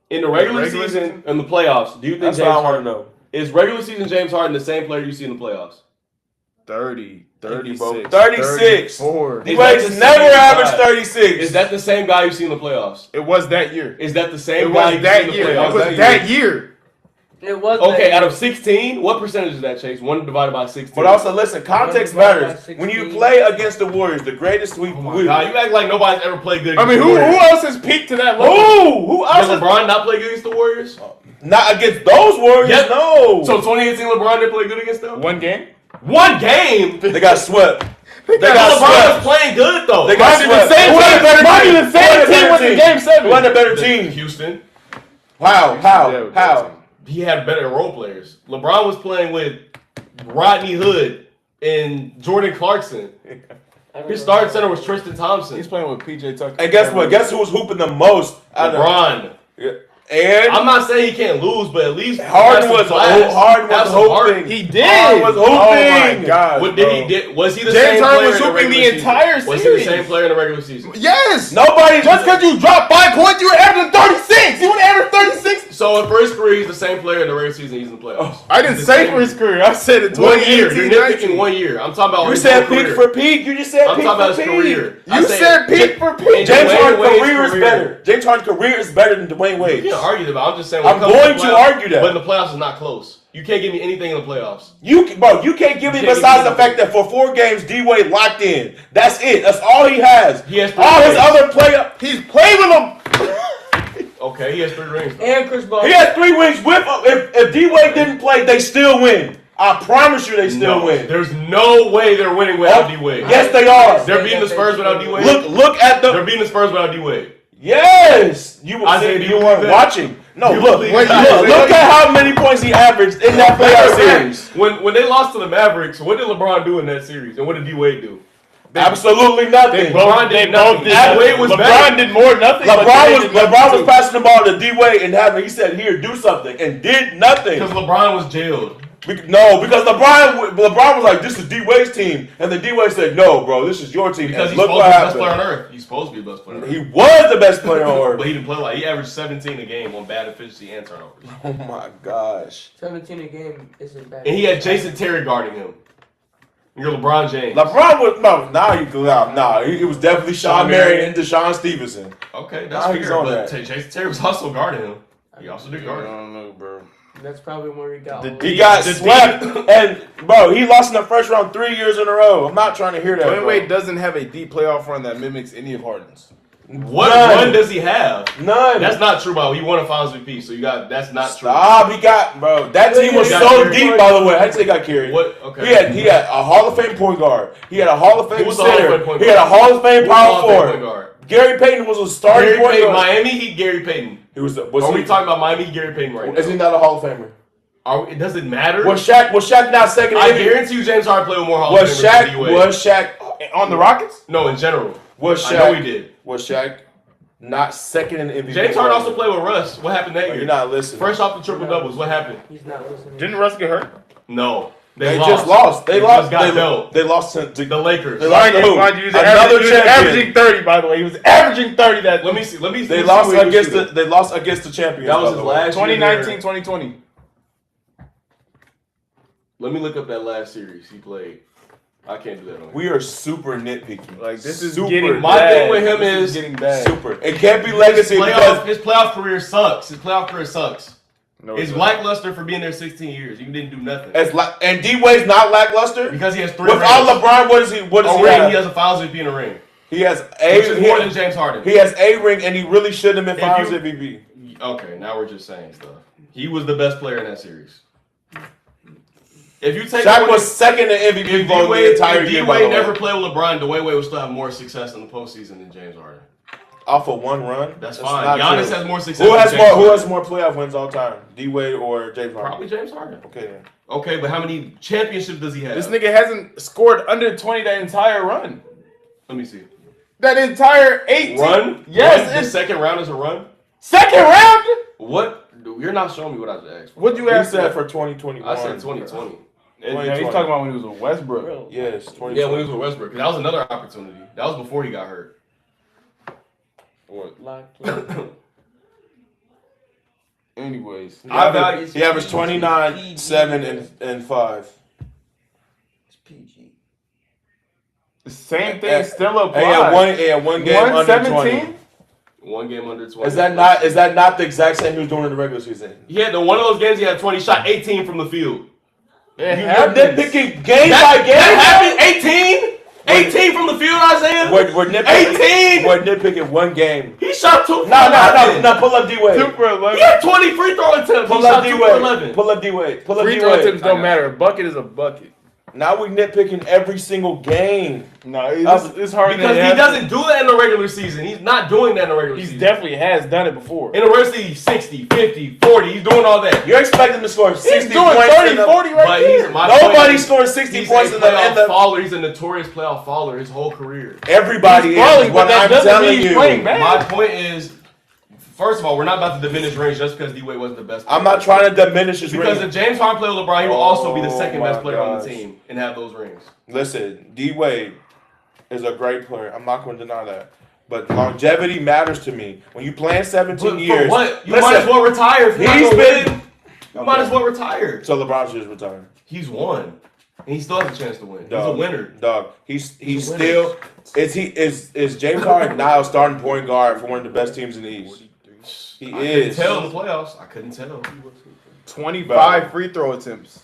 in the regular Regular season season? and the playoffs, do you think That's James what I want Harden to know. is regular season James Harden the same player you see in the playoffs? 30, 36, 36. 34. Is that D-Wade's the never same averaged guy? 36. Is that the same guy you see in the playoffs? It was that year. Is that the It same guy was you see that in the year. playoffs? It was that year. It was. Okay, that out of 16, what percentage is that, Chase? 1 divided by 16. But also, listen, context matters. When you play against the Warriors, the greatest we. oh my God, you act like nobody's ever played good. I mean, against who the Warriors. else has peaked to that level? Who Did else? Is, LeBron not play good against the Warriors? not against those Warriors. Yep. No. So 2018 LeBron didn't play good against them? One game. One game? they got swept. They LeBron got was swept. playing good though. They got Mind you, swept. the same Who had a team- better mind team? you, the same Who had a team better was in Game 7. Who had a better team? Houston. How? How? He had better role players. LeBron was playing with Rodney Hood and Jordan Clarkson. His starting center was Tristan Thompson. He's playing with PJ Tucker. And guess what? Guess who was hooping the most? Out of, LeBron. and I'm not saying he can't lose, but at least Harden was Harden hooping. He did. Harden was hooping. Oh my God. What did he did? Was he the James same Harden player was in the hooping the regular entire season? Was he the series. same player in the regular season? Yes. Nobody. Just because you dropped 5 points, you were averaging 36. You would average 36. So for his career, he's the same player in the regular season. He's in the playoffs. I didn't He's the say same- for his career. I said it 1 year. 2018, You're 19. nitpicking 1 year. I'm talking about You his said whole peak career. for peak. You just said I'm peak talking about for his peak. career. You said peak for peak. James Dwayne Harden's Wade's career is better. James Harden's career is better than Dwayne You Wade's. can't argue that, but I'm just saying. when I'm it comes going the to playoffs- argue that. But in the playoffs, it's not close. You can't give me anything in the playoffs. You can't give me You can't besides give the fact that for 4 games D Wade locked in. That's it. That's all he has. He has 3 all his rings. other player. He's played with them. Okay, he has 3 rings. though. And Chris Paul. He had 3 wins with. If D Wade didn't play, they still win. I promise you, they still No, win. There's no way they're winning without D Wade. Yes, they are. They're beating the Spurs without D Wade. Look at They're the. beating the Spurs without D Wade. Yes, you I were said, saying do you you weren't believe that? watching. No, You look, believe look, that? look at how many points he averaged in that playoff series. When they lost to the Mavericks, what did LeBron do in that series, and what did D Wade do? Absolutely nothing. LeBron did nothing. D Wade was LeBron better. did more than nothing. but LeBron they was did nothing LeBron was too. passing the ball to D Wade and he said, "Here, do something," and did nothing. Because LeBron was jailed. No, because LeBron was like, "This is D Wade's team," and then D Wade said, "No, bro, this is your team." Because And he's look supposed what to be the best player on happened. earth. He's supposed to be the best player on earth. He was the best player on But earth. he didn't play like he averaged 17 a game on bad efficiency and turnovers. Oh my gosh. 17 a game isn't bad. And he had Jason Terry guarding him. You're LeBron James. LeBron was it was definitely Sean Marion and Deshaun Stevenson. Okay, Nah, that's he's fair. on But that. Jason Terry was also guarding him. He also did I guard him. don't know, bro. That's probably where he got. The all D- He got The swept, and bro, he lost in the first round 3 years in a row. I'm not trying to hear that. Dwayne bro. Wade doesn't have a deep playoff run that mimics any of Harden's. What None. run does he have? None. That's not true, bro. He won a Finals MVP, so that's not true. Stop. He got, bro. That team was He got so carried. deep, by the way. I'd say he got carried. What? Okay. He had a Hall of Fame point guard. He had a Hall of Fame Who was the Hall of center. Fame point He had a guard? Hall of Fame Who was the power Hall of Fame point forward. guard? Gary Payton was a starting Gary point Payton, guard. Miami Heat, Gary Payton. He was. Are we talking about Miami Heat, Gary Payton right now? Is he not a Hall of Famer? It doesn't matter. Was Shaq not second? I in guarantee you, James Harden played with more Hall Was of Famers than D-Wade. Shaq On the Rockets? No, in general. Was I know Shaq? he did. Was Shaq not second in MVP? James Harden also played with Russ. What happened that Oh, year? you're not listening. Fresh off the triple doubles. What happened? He's not listening. Didn't Russ get hurt? No, They just lost. They lost. Just got dealt. They lost to The Lakers. They lost to who? Mind you, he was Another he was champion. averaging 30, by the way. He was averaging 30 that Let me see. They lost against the. They lost against the champions. That was by his the way. last 2019, year. 2020. Let me look up that last series he played. I can't do that on here. We are super nitpicky. Like, this is Super getting My bad. thing with him This is getting bad. super. It can't be legacy because His playoff career sucks. His playoff career sucks. No, It's lackluster for being there 16 years. You didn't do nothing. it's like and D-Wade's not lackluster. Because he has 3 Without rings. LeBron, what does he? What does A he ring, have? he has a Finals MVP and a ring. He has Which is more than a. James Harden. He has a ring, and he really shouldn't have been If Finals you- MVP. Okay, now we're just saying stuff. He was the best player in that series. If you take Shaq away- was second in MVP if vote the D-Wade, entire if year. by the D-Wade way. never played with LeBron, Dwayne Wade would still have more success in the postseason than James Harden. Off of one run. That's not fine. Giannis true. has more success. Who than has James more? Who Harden. has more playoff wins all time? D-Wade or James Harden? Probably James Harden. Okay then. Okay, but how many championships does he have? This nigga hasn't scored under 20 that entire run. Let me see. That entire 18. Run? Yes, Run? The it's second round is a run? second round. What? You're not showing me what I just asked for. What'd you He ask said for? for 2021. I said 2020. No, he's talking about when he was with Westbrook. Bro. Yes, 2020. Yeah, when he was with Westbrook. 'Cause that was another opportunity. That was before he got hurt. What? Locked in. Anyways, I value. He averaged 29, PG. 7, and 5. It's PG. the same thing still And he had applies. one game under 20. 117? One game under 20. Is that not the exact same he was doing in the regular season? He had one of those games. He had 20, shot 18 from the field. It You're happens. nitpicking game That by game. happened. 18. 18 from the field, Isaiah. We're nitpicking. 18. We're nitpicking one game. He shot 2 for No, 11. pull up D-Wade. 2 for 11. He had 20 free throw attempts. Pull He up shot 2 for D-Wade. 11. Pull up D-Wade. Pull up Free throw D-Wade. attempts don't matter. A bucket is a bucket. Now we nitpicking every single game. No, it's hard Because he doesn't do that in the regular season. He's not doing that in the regular He season. definitely has done it before. In the regular season, 60, 50, 40. He's doing all that. You're expecting him to score 60 He's doing points. 30, in the- 40 right But there. Nobody's scoring 60 He's points a in the playoff end of. faller. He's a notorious playoff faller his whole career. Everybody He's balling, is what but that I'm doesn't telling mean he's you. playing bad. My point is, first of all, we're not about to diminish range just because D-Wade wasn't the best player. I'm not trying to diminish his Because ring. if James Harden played with LeBron, he will also be the Oh second my best player on the gosh. team and have those rings. Listen, D-Wade is a great player. I'm not going to deny that. But longevity matters to me. When you playing 17 But years. for what? You listen, might as well retire. If you're not he's gonna been- win, you might as well retire. So LeBron should just retire. He's won. And he still has a chance to win. He's a Dog. winner. Dog. He's He's a still is James Harden now a starting point guard for one of the best teams in the East? He I couldn't is. tell in the playoffs. I couldn't tell. 25 free throw attempts.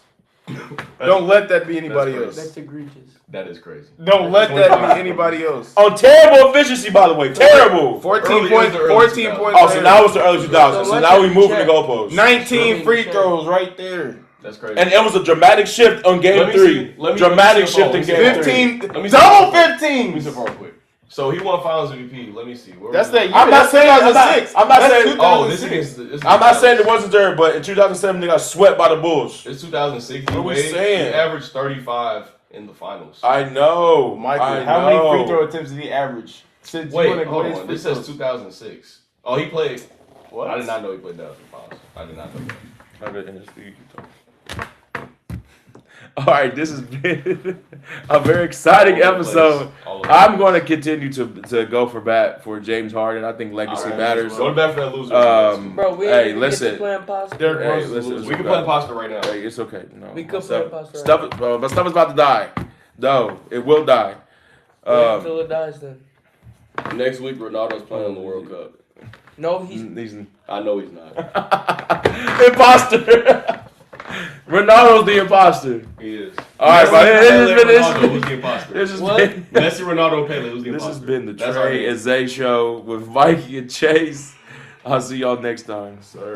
Don't let that be anybody That's else. That's egregious. That is crazy. Don't let that 25. be anybody else. On terrible efficiency, by the way. Terrible. 14 Early- points. it was the early 14 2000s. points. Oh, so now it's the early 2000s. So So now we let's moving the check. goalposts. 19 free throws right there. That's crazy. And it was a dramatic shift on game Let me 3. see- let me- Dramatic let me see shift the in ball. game 15. 3. Let me see. Double Let me 15. see real quick. So he won Finals MVP. Let me see. Where That's was that it? year. I'm not That's saying- I'm not- 2006. I'm not That's saying- Oh, this 2006. is. This is I'm not saying it wasn't there, but in 2007 they got swept by the Bulls. It's 2006. What are we D-Wade, saying? He averaged 35 in the finals. I know. Michael, I how know. many free throw attempts did he average? Since you Wait, wanna go hold his on. free This says throws? 2006. Oh, he played. What? I did not know he played Dallas for Finals. I did not know that. Okay, and it's- you can talk. All right, this has been a very exciting All over the place. episode. All over the I'm place. going to continue to go for bat for James Harden. I think legacy All right, matters. Go to bat for that loser. Bro, we Hey, ain't even listen. get to play imposter. Derrick Hey, Rose is a listen, loser. we can play imposter right now. Hey, it's okay. No, We could stuff, play imposter stuff, but stuff is about to die. No, it will die. Wait until it dies then. Next week, Ronaldo's playing in the World Cup. No, he's He's I know he's not. imposter. Ronaldo's the imposter. He is. All right, but Pele, this has been Ronaldo, who's the imposter? This has What? been Messi, Ronaldo, Pele, who's the this imposter? has been the That's our Trey game. and Zay show with Mikey and Chase. I'll see y'all next time. Sir.